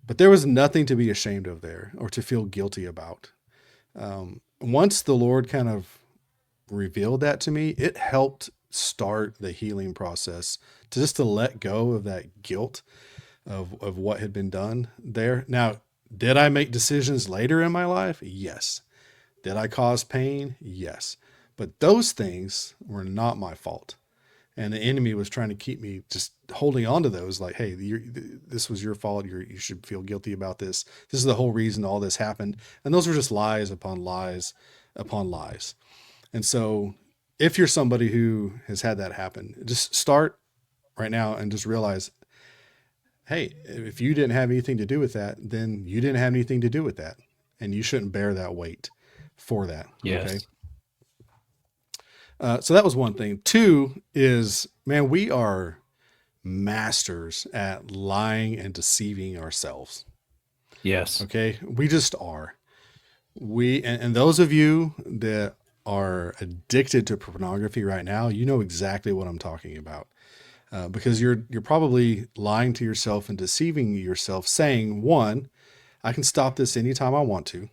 Speaker 3: But there was nothing to be ashamed of there or to feel guilty about. Once the Lord kind of revealed that to me, it helped start the healing process to just to let go of that guilt of what had been done there. Now, did I make decisions later in my life? Yes. Did I cause pain? Yes. But those things were not my fault. And the enemy was trying to keep me just holding on to those, like, hey, this was your fault. You should feel guilty about this. This is the whole reason all this happened. And those were just lies upon lies upon lies. And so if you're somebody who has had that happen, just start right now and just realize, hey, if you didn't have anything to do with that, then you didn't have anything to do with that. And you shouldn't bear that weight for that.
Speaker 1: Yes.
Speaker 3: Okay. So that was one thing. Two is, man, we are masters at lying and deceiving ourselves.
Speaker 1: Yes.
Speaker 3: Okay. We just are. And those of you that are addicted to pornography right now, you know exactly what I'm talking about. Because you're probably lying to yourself and deceiving yourself, saying, one, I can stop this anytime I want to,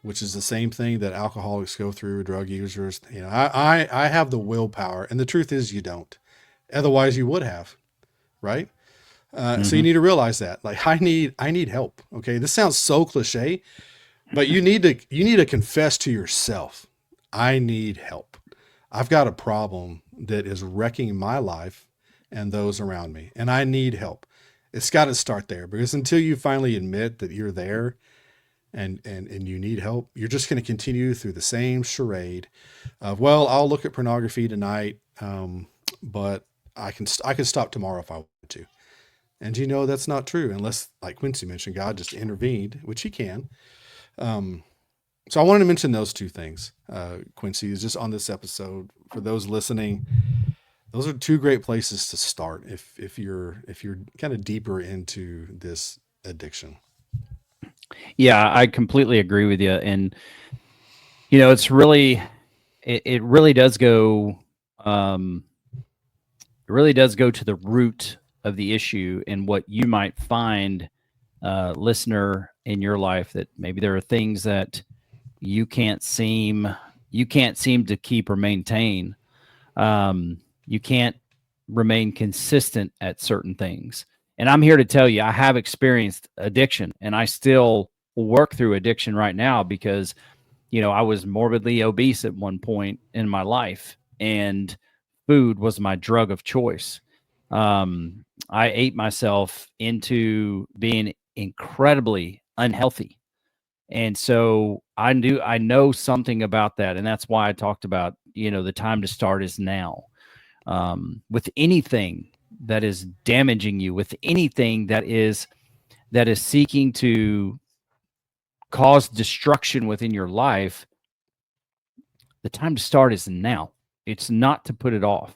Speaker 3: which is the same thing that alcoholics go through, drug users. You know, I have the willpower, and the truth is you don't. Otherwise you would have, right? So you need to realize that, like, I need help. Okay. This sounds so cliche, but you need to confess to yourself, I need help. I've got a problem that is wrecking my life and those around me, and I need help. It's got to start there, because until you finally admit that you're there and you need help, you're just going to continue through the same charade of, well, I'll look at pornography tonight, but I can stop tomorrow if I want to. And you know that's not true, unless, like Quincy mentioned, God just intervened, which he can. So I wanted to mention those two things, Quincy, is just on this episode. For those listening, those are two great places to start if you're kind of deeper into this addiction.
Speaker 1: Yeah, I completely agree with you. And, you know, it's really, it really does go, it really does go to the root of the issue and what you might find, listener, in your life, that maybe there are things that you can't seem to keep or maintain. You can't remain consistent at certain things. And I'm here to tell you, I have experienced addiction, and I still work through addiction right now, because I was morbidly obese at one point in my life, and food was my drug of choice. I ate myself into being incredibly unhealthy. And so I know something about that. And that's why I talked about, the time to start is now. With anything that is damaging you, with anything that is seeking to cause destruction within your life, the time to start is now. It's not to put it off.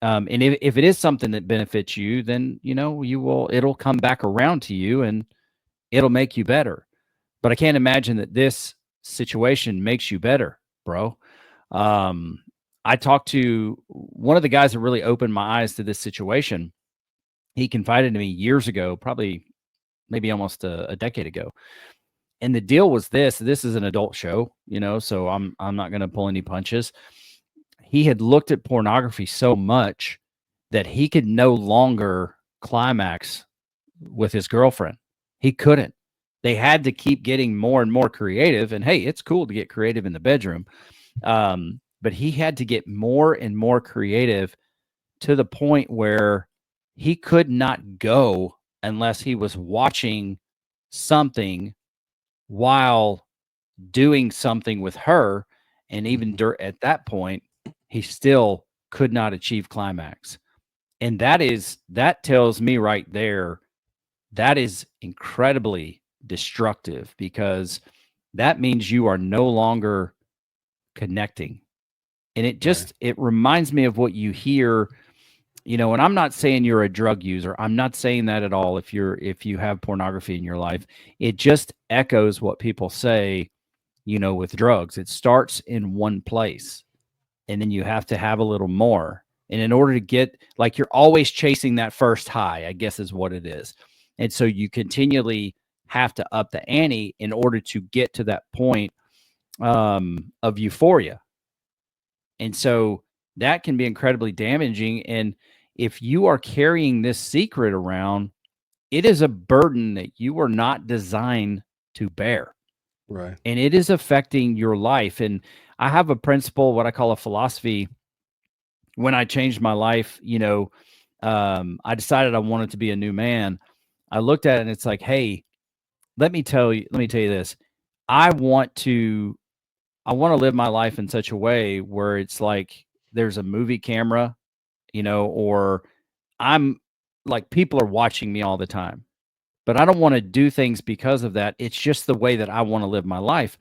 Speaker 1: And if it is something that benefits you, then it'll come back around to you and it'll make you better. But I can't imagine that this situation makes you better, bro. I talked to one of the guys that really opened my eyes to this situation. He confided to me years ago, probably maybe almost a decade ago. And the deal was this is an adult show, so I'm not going to pull any punches. He had looked at pornography so much that he could no longer climax with his girlfriend. He couldn't. They had to keep getting more and more creative. And hey, it's cool to get creative in the bedroom. But he had to get more and more creative to the point where he could not go unless he was watching something while doing something with her. And even at that point, he still could not achieve climax. And that tells me right there, that is incredibly destructive, because that means you are no longer connecting. And it reminds me of what you hear, and I'm not saying you're a drug user. I'm not saying that at all. If you have pornography in your life, it just echoes what people say, with drugs. It starts in one place, and then you have to have a little more. And in order to get, like, you're always chasing that first high, I guess is what it is. And so you continually have to up the ante in order to get to that point of euphoria. And so that can be incredibly damaging. And if you are carrying this secret around, it is a burden that you are not designed to bear.
Speaker 3: Right.
Speaker 1: And it is affecting your life. And I have a principle, what I call a philosophy. When I changed my life, I decided I wanted to be a new man. I looked at it and it's like, hey, let me tell you this. I want to live my life in such a way where it's like there's a movie camera, or I'm like, people are watching me all the time. But I don't want to do things because of that. It's just the way that I want to live my life.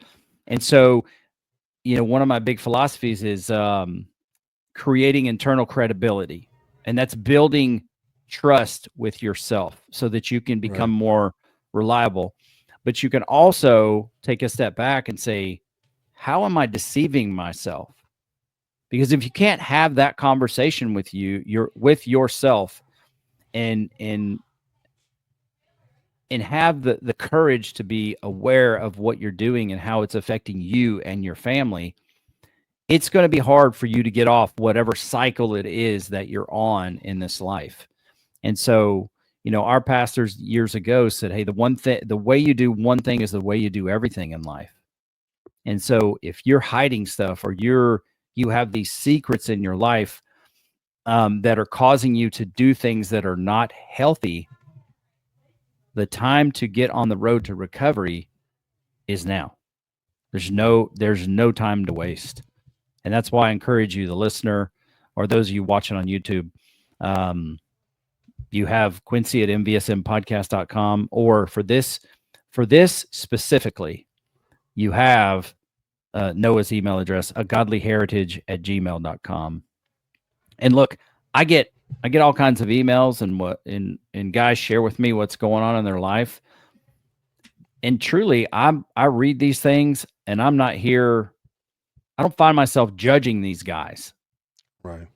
Speaker 1: And so, one of my big philosophies is creating internal credibility. And that's building trust with yourself so that you can become more reliable. But you can also take a step back and say, how am I deceiving myself? Because if you can't have that conversation with with yourself and have the courage to be aware of what you're doing and how it's affecting you and your family, it's going to be hard for you to get off whatever cycle it is that you're on in this life. And so, our pastors years ago said, hey, the way you do one thing is the way you do everything in life. And so if you're hiding stuff, or you have these secrets in your life that are causing you to do things that are not healthy, the time to get on the road to recovery is now. There's no time to waste. And that's why I encourage you, the listener, or those of you watching on YouTube, you have Quincy at MVSMpodcast.com, or for this specifically, you have Noah's email address, agodlyheritage@gmail.com. And look, I get all kinds of emails and guys share with me what's going on in their life. And truly, I read these things, and I'm not here. I don't find myself judging these guys.
Speaker 3: Right.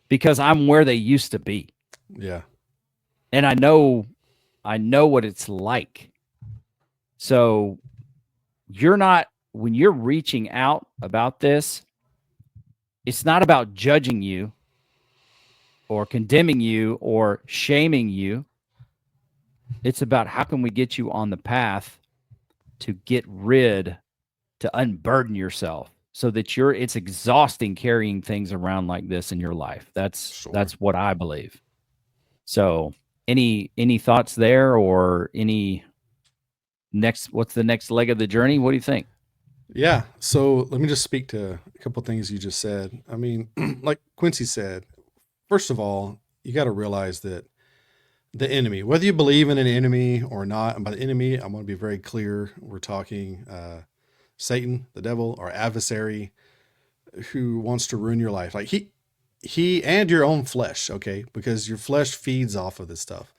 Speaker 1: Because I'm where they used to be.
Speaker 3: Yeah.
Speaker 1: And I know what it's like. So when you're reaching out about this, it's not about judging you or condemning you or shaming you. It's about how can we get you on the path to get rid to unburden yourself so that it's exhausting carrying things around like this in your life. That's what I believe. So any thoughts there, or what's the next leg of the journey? What do you think?
Speaker 3: Yeah. So let me just speak to a couple things you just said. I mean, like Quincy said, first of all, you got to realize that the enemy, whether you believe in an enemy or not, and by the enemy, I'm going to be very clear. We're talking Satan, the devil, our adversary, who wants to ruin your life. Like he and your own flesh, okay? Because your flesh feeds off of this stuff.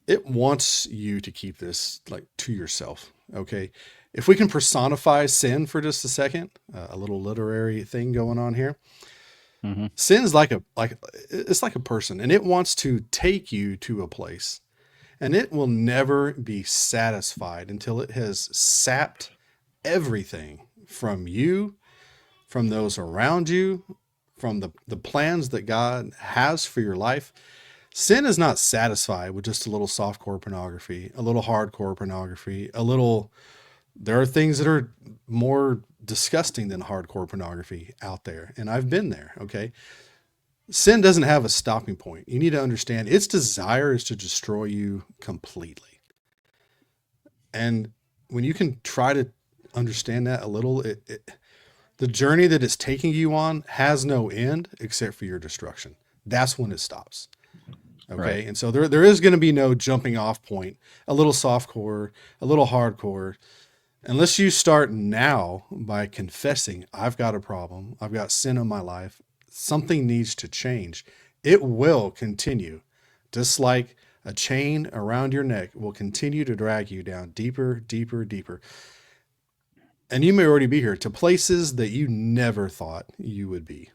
Speaker 3: It wants you to keep this like to yourself, okay? If we can personify sin for just a second, a little literary thing going on here.
Speaker 1: Mm-hmm.
Speaker 3: Sin is it's like a person, and it wants to take you to a place, and it will never be satisfied until it has sapped everything from you, from those around you, from the plans that God has for your life. Sin is not satisfied with just a little softcore pornography, a little hardcore pornography, there are things that are more disgusting than hardcore pornography out there. And I've been there. Okay. Sin doesn't have a stopping point. You need to understand its desire is to destroy you completely. And when you can try to understand that a little, the journey that it's taking you on has no end except for your destruction. That's when it stops. Okay. Right. And so there is going to be no jumping off point, a little softcore, a little hardcore, unless you start now by confessing, I've got a problem. I've got sin in my life. Something needs to change. It will continue, just like a chain around your neck will continue to drag you down deeper, deeper, deeper. And you may already be here to places that you never thought you would be.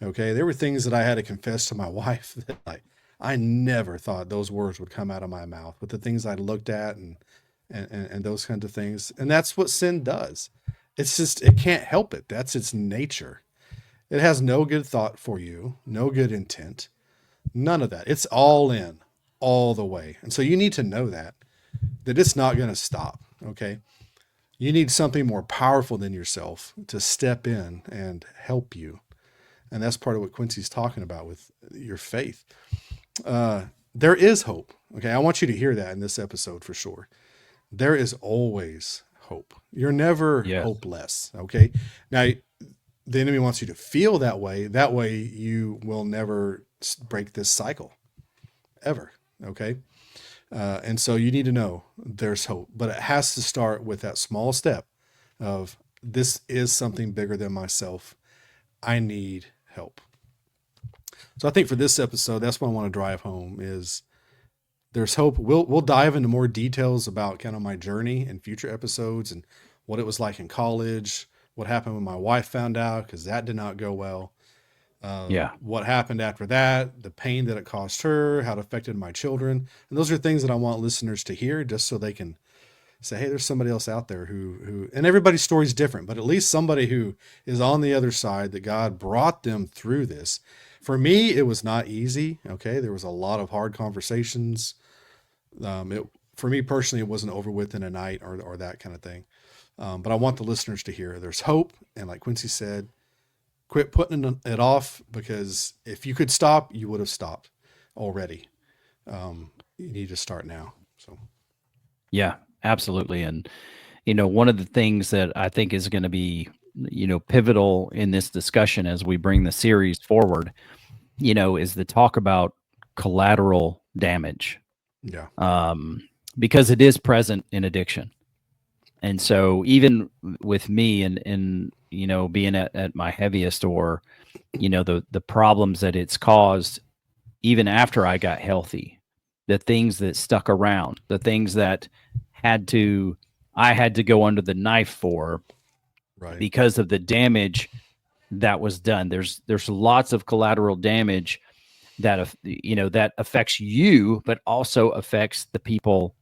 Speaker 3: Okay. There were things that I had to confess to my wife that I never thought those words would come out of my mouth, with the things I looked at and those kinds of things. And that's what sin does. It's just, it can't help it. That's its nature. It has no good thought for you, no good intent, none of that. It's all in, all the way. And so you need to know that it's not going to stop. Okay. You need something more powerful than yourself to step in and help you. And that's part of what Quincy's talking about with your faith. There is hope. Okay. I want you to hear that in this episode for sure. There is always hope. You're never hopeless. Okay. Now, the enemy wants you to feel that way. That way you will never break this cycle ever. Okay. And so you need to know there's hope, but it has to start with that small step of, this is something bigger than myself. I need help. So I think for this episode, that's what I want to drive home is, there's hope. We'll dive into more details about kind of my journey in future episodes and what it was like in college, what happened when my wife found out, because that did not go well. What happened after that, the pain that it caused her, how it affected my children. And those are things that I want listeners to hear, just so they can say, hey, there's somebody else out there who, and everybody's story is different, but at least somebody who is on the other side, that God brought them through this. For me, it was not easy. Okay. There was a lot of hard conversations. For me personally, it wasn't over with in a night or that kind of thing. But I want the listeners to hear there's hope. And like Quincy said, quit putting it off, because if you could stop, you would have stopped already. You need to start now. So.
Speaker 1: Yeah, absolutely. And, one of the things that I think is going to be, pivotal in this discussion as we bring the series forward, is the talk about collateral damage.
Speaker 3: Yeah.
Speaker 1: Because it is present in addiction. And so even with me and being at my heaviest, or, the problems that it's caused, even after I got healthy, the things that stuck around, the things that I had to go under the knife for,
Speaker 3: right,
Speaker 1: because of the damage that was done. There's lots of collateral damage that, that affects you, but also affects the people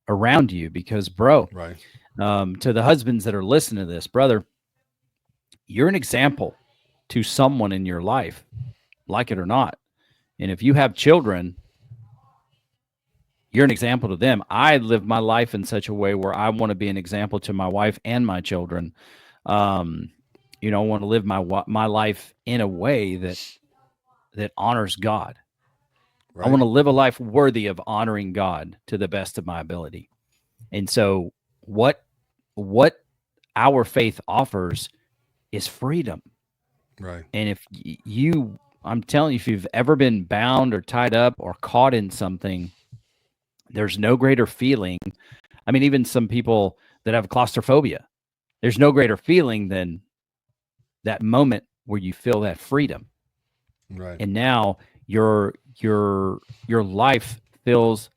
Speaker 1: around you, because
Speaker 3: right.
Speaker 1: To the husbands that are listening to this, brother, you're an example to someone in your life, like it or not. And if you have children, you're an example to them. I live my life in such a way where I want to be an example to my wife and my children. I want to live my life in a way that honors God.
Speaker 3: Right.
Speaker 1: I want to live a life worthy of honoring God to the best of my ability. And so what our faith offers is freedom.
Speaker 3: Right.
Speaker 1: And if I'm telling you, if you've ever been bound or tied up or caught in something, there's no greater feeling. I mean, even some people that have claustrophobia, there's no greater feeling than that moment where you feel that freedom.
Speaker 3: Right.
Speaker 1: And now your life feels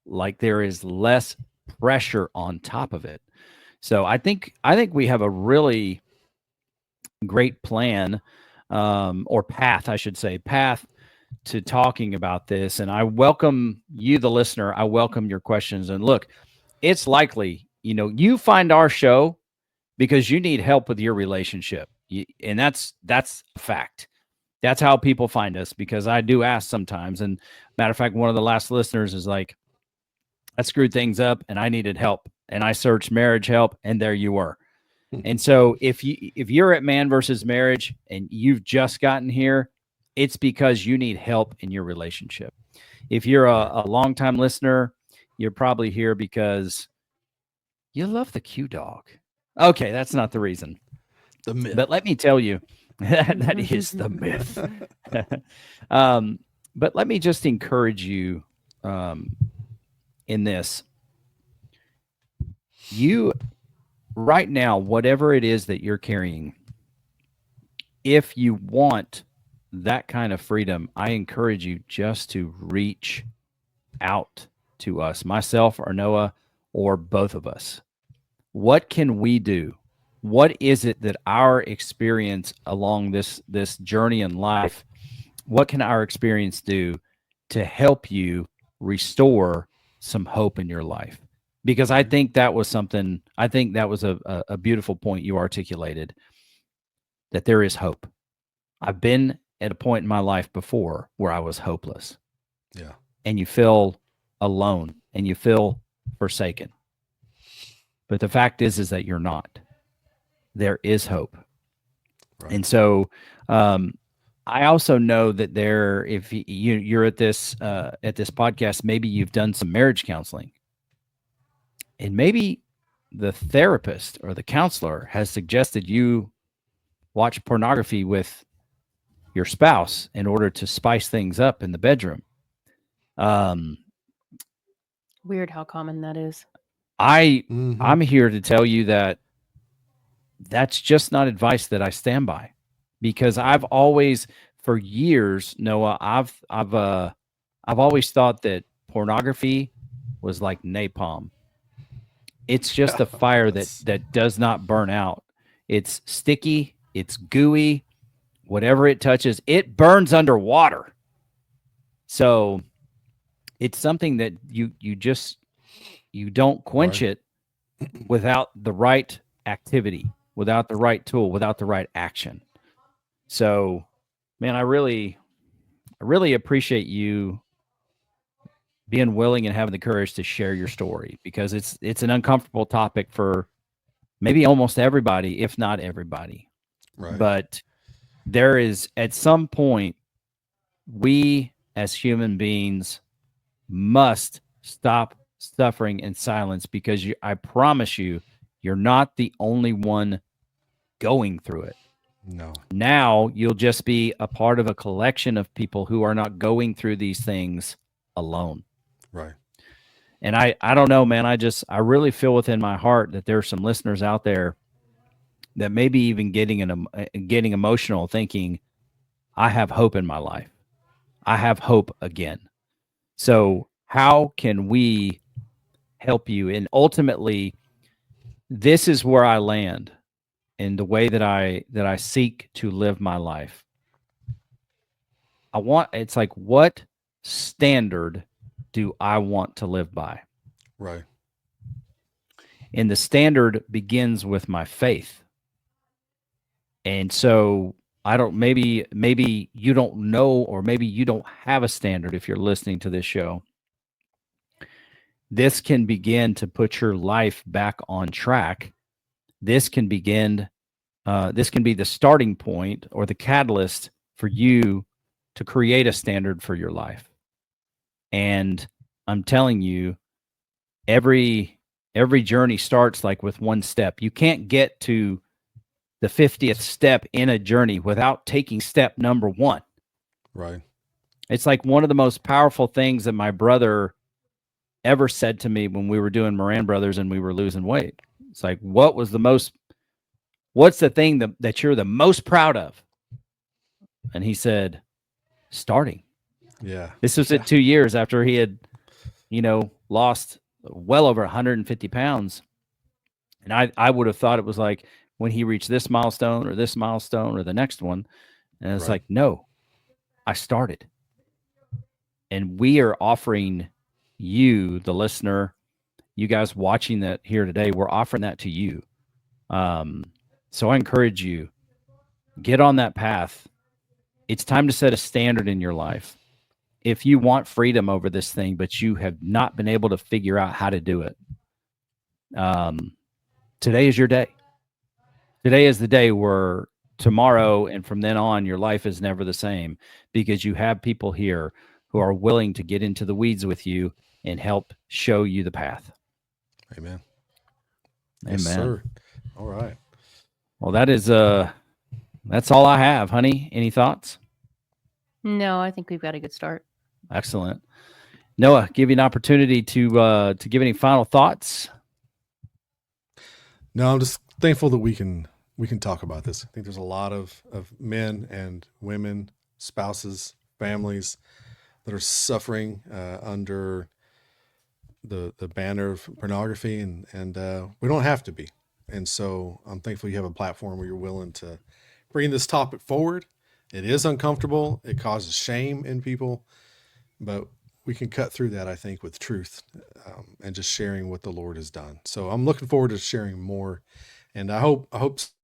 Speaker 1: like there is less pressure on top of it. So I think we have a really great plan, or path, I should say, to talking about this. And I welcome you, the listener. I welcome your questions. And look, it's likely, you find our show because you need help with your relationship. And that's a fact. That's how people find us, because I do ask sometimes. And matter of fact, one of the last listeners is like, I screwed things up and I needed help. And I searched marriage help, and there you were. And so if you're at Man versus Marriage and you've just gotten here, it's because you need help in your relationship. If you're a longtime listener, you're probably here because you love the Q dog. Okay, that's not the reason.
Speaker 3: The myth.
Speaker 1: But let me tell you, that is the myth. But let me just encourage you in this. You, right now, whatever it is that you're carrying, if you want that kind of freedom, I encourage you just to reach out to us, myself or Noah, or both of us. What can we do? What is it that our experience along this journey in life, what can our experience do to help you restore some hope in your life? Because I think that was a beautiful point you articulated, that there is hope. I've been at a point in my life before where I was hopeless.
Speaker 3: Yeah.
Speaker 1: And you feel alone and you feel forsaken. But the fact is that you're not. There is hope.
Speaker 3: Right.
Speaker 1: And so I also know that if you're at this podcast, maybe you've done some marriage counseling. And maybe the therapist or the counselor has suggested you watch pornography with your spouse in order to spice things up in the bedroom.
Speaker 2: Weird how common that is.
Speaker 1: I'm here to tell you that that's just not advice that I stand by, because I've always, for years, Noah, I've always thought that pornography was like napalm. It's just a fire that does not burn out. It's sticky, it's gooey, whatever it touches, it burns underwater. So it's something that you don't quench it without the right activity, without the right tool, without the right action. So, man, I really appreciate you being willing and having the courage to share your story, because it's an uncomfortable topic for maybe almost everybody, if not everybody.
Speaker 3: Right.
Speaker 1: But there is, at some point, we as human beings must stop suffering in silence, because I promise you, you're not the only one going through it.
Speaker 3: No.
Speaker 1: Now you'll just be a part of a collection of people who are not going through these things alone.
Speaker 3: Right.
Speaker 1: And I don't know, man. I really feel within my heart that there are some listeners out there that may be even getting emotional, thinking, I have hope in my life. I have hope again. So how can we help you? And ultimately, this is where I land in the way that I seek to live my life. It's like, what standard do I want to live by?
Speaker 3: Right.
Speaker 1: And the standard begins with my faith. And so maybe you don't know, or maybe you don't have a standard if you're listening to this show. this can begin to put your life back on track. This can begin, this can be the starting point or the catalyst for you to create a standard for your life. And I'm telling you, every journey starts like with one step. You can't get to the 50th step in a journey without taking step number 1.
Speaker 3: Right.
Speaker 1: It's like one of the most powerful things that my brother ever said to me when we were doing Moran Brothers and we were losing weight. It's like, what's the thing that you're the most proud of? And he said, starting.
Speaker 3: Yeah.
Speaker 1: This was at 2 years after he had, lost well over 150 pounds. And I would have thought it was like when he reached this milestone or the next one. And it's like, no, I started. And we are offering you, the listener, you guys watching that here today, we're offering that to you. So I encourage you, get on that path. It's time to set a standard in your life. If you want freedom over this thing, but you have not been able to figure out how to do it, today is your day. Today is the day where tomorrow and from then on, your life is never the same, because you have people here who are willing to get into the weeds with you and help show you the path.
Speaker 3: Amen.
Speaker 1: Amen.
Speaker 3: Yes, sir. All right.
Speaker 1: Well, that's all I have, honey. Any thoughts?
Speaker 2: No, I think we've got a good start.
Speaker 1: Excellent. Noah, give you an opportunity to give any final thoughts.
Speaker 3: No, I'm just thankful that we can talk about this. I think there's a lot of men and women, spouses, families that are suffering under the banner of pornography, and we don't have to be. And so I'm thankful you have a platform where you're willing to bring this topic forward. It is uncomfortable. It causes shame in people, but we can cut through that, I think, with truth and just sharing what the Lord has done. So I'm looking forward to sharing more. And I hope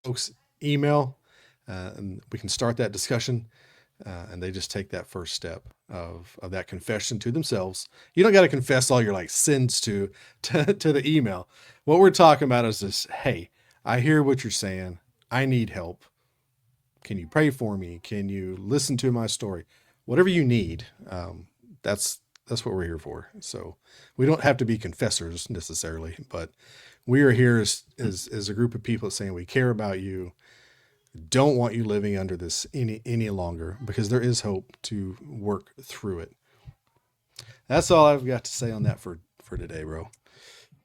Speaker 3: folks email and we can start that discussion and they just take that first step of that confession to themselves. You don't got to confess all your sins to the email. What we're talking about is this: hey, I hear what you're saying. I need help. Can you pray for me? Can you listen to my story? Whatever you need. That's what we're here for. So we don't have to be confessors necessarily, but we are here as a group of people saying we care about you, don't want you living under this any longer, because there is hope to work through it. That's all I've got to say on that for today, bro.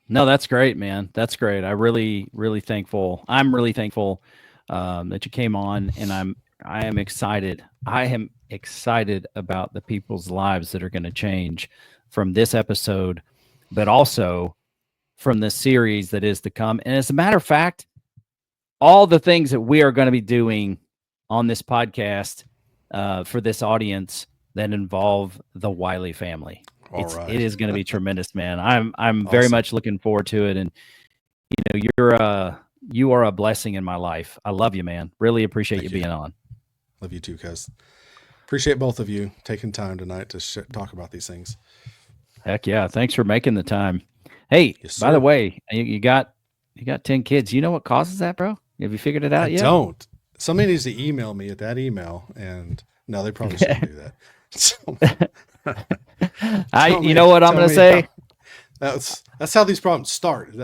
Speaker 1: No, that's great, man. That's great. I'm really thankful. I'm really thankful that you came on, and I am excited. I am excited about the people's lives that are going to change from this episode, but also from the series that is to come. And as a matter of fact, all the things that we are going to be doing on this podcast for this audience that involve the Wylie family. It is going to be tremendous, man. I'm awesome. Very much looking forward to it. And you are a blessing in my life. I love you, man. Really appreciate you being on.
Speaker 3: Love you too, cuz. Appreciate both of you taking time tonight to talk about these things.
Speaker 1: Heck yeah. Thanks for making the time. Hey, yes, by the way, you got 10 kids. You know what causes that, bro? Have you figured it out yet?
Speaker 3: I don't. Somebody needs to email me at that email, and no, they probably shouldn't do that.
Speaker 1: You know what I'm going to say?
Speaker 3: That's how these problems start.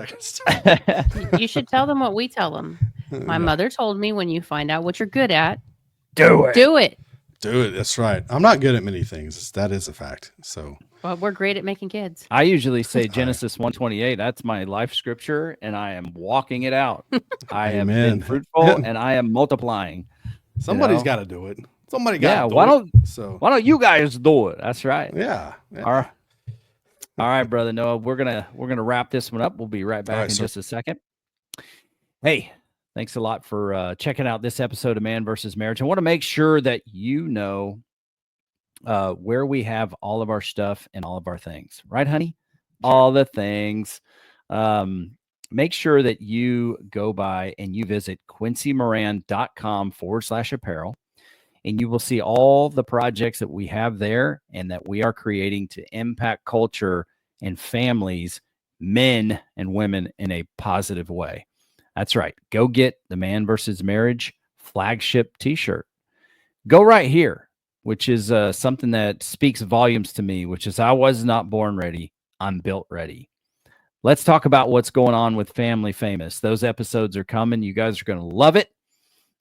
Speaker 2: You should tell them what we tell them. My mother told me, when you find out what you're good at,
Speaker 1: do it.
Speaker 3: Do it. That's right. I'm not good at many things. That is a fact. So,
Speaker 2: well, we're great at making kids.
Speaker 1: I usually say Genesis 1:28. That's my life scripture, and I am walking it out. I have been fruitful, and I am multiplying.
Speaker 3: Somebody's got to do it. Somebody got to do it.
Speaker 1: Why don't you guys do it? That's right.
Speaker 3: Yeah.
Speaker 1: All right, brother Noah. We're gonna wrap this one up. We'll be right back in just a second. Hey, thanks a lot for checking out this episode of Man vs. Marriage. I want to make sure that you know where we have all of our stuff and all of our things. Right, honey? Sure. All the things. Make sure that you go by and you visit quincymoran.com/apparel, and you will see all the projects that we have there and that we are creating to impact culture and families, men and women, in a positive way. That's right. Go get the Man vs. Marriage flagship t-shirt. Go right here, which is something that speaks volumes to me, which is I was not born ready. I'm built ready. Let's talk about what's going on with Family Famous. Those episodes are coming. You guys are going to love it.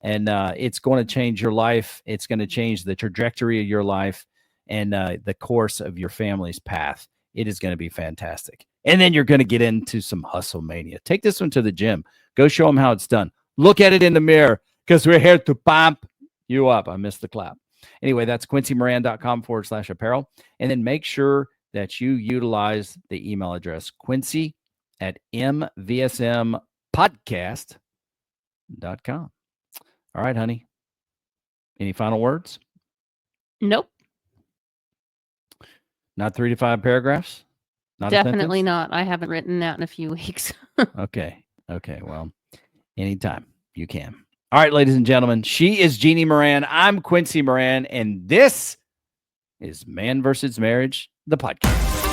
Speaker 1: And it's going to change your life. It's going to change the trajectory of your life and the course of your family's path. It is going to be fantastic. And then you're going to get into some hustle mania. Take this one to the gym. Go show them how it's done. Look at it in the mirror because we're here to pump you up. I missed the clap. Anyway, that's quincymoran.com/apparel. And then make sure that you utilize the email address quincy@MVSMpodcast.com. All right, honey. Any final words?
Speaker 2: Nope.
Speaker 1: Not 3 to 5 paragraphs? Not
Speaker 2: Definitely not. I haven't written that in a few weeks.
Speaker 1: Okay. Well, anytime you can. All right, ladies and gentlemen, she is Jeannie Moran. I'm Quincy Moran, and this is Man vs. Marriage, the podcast.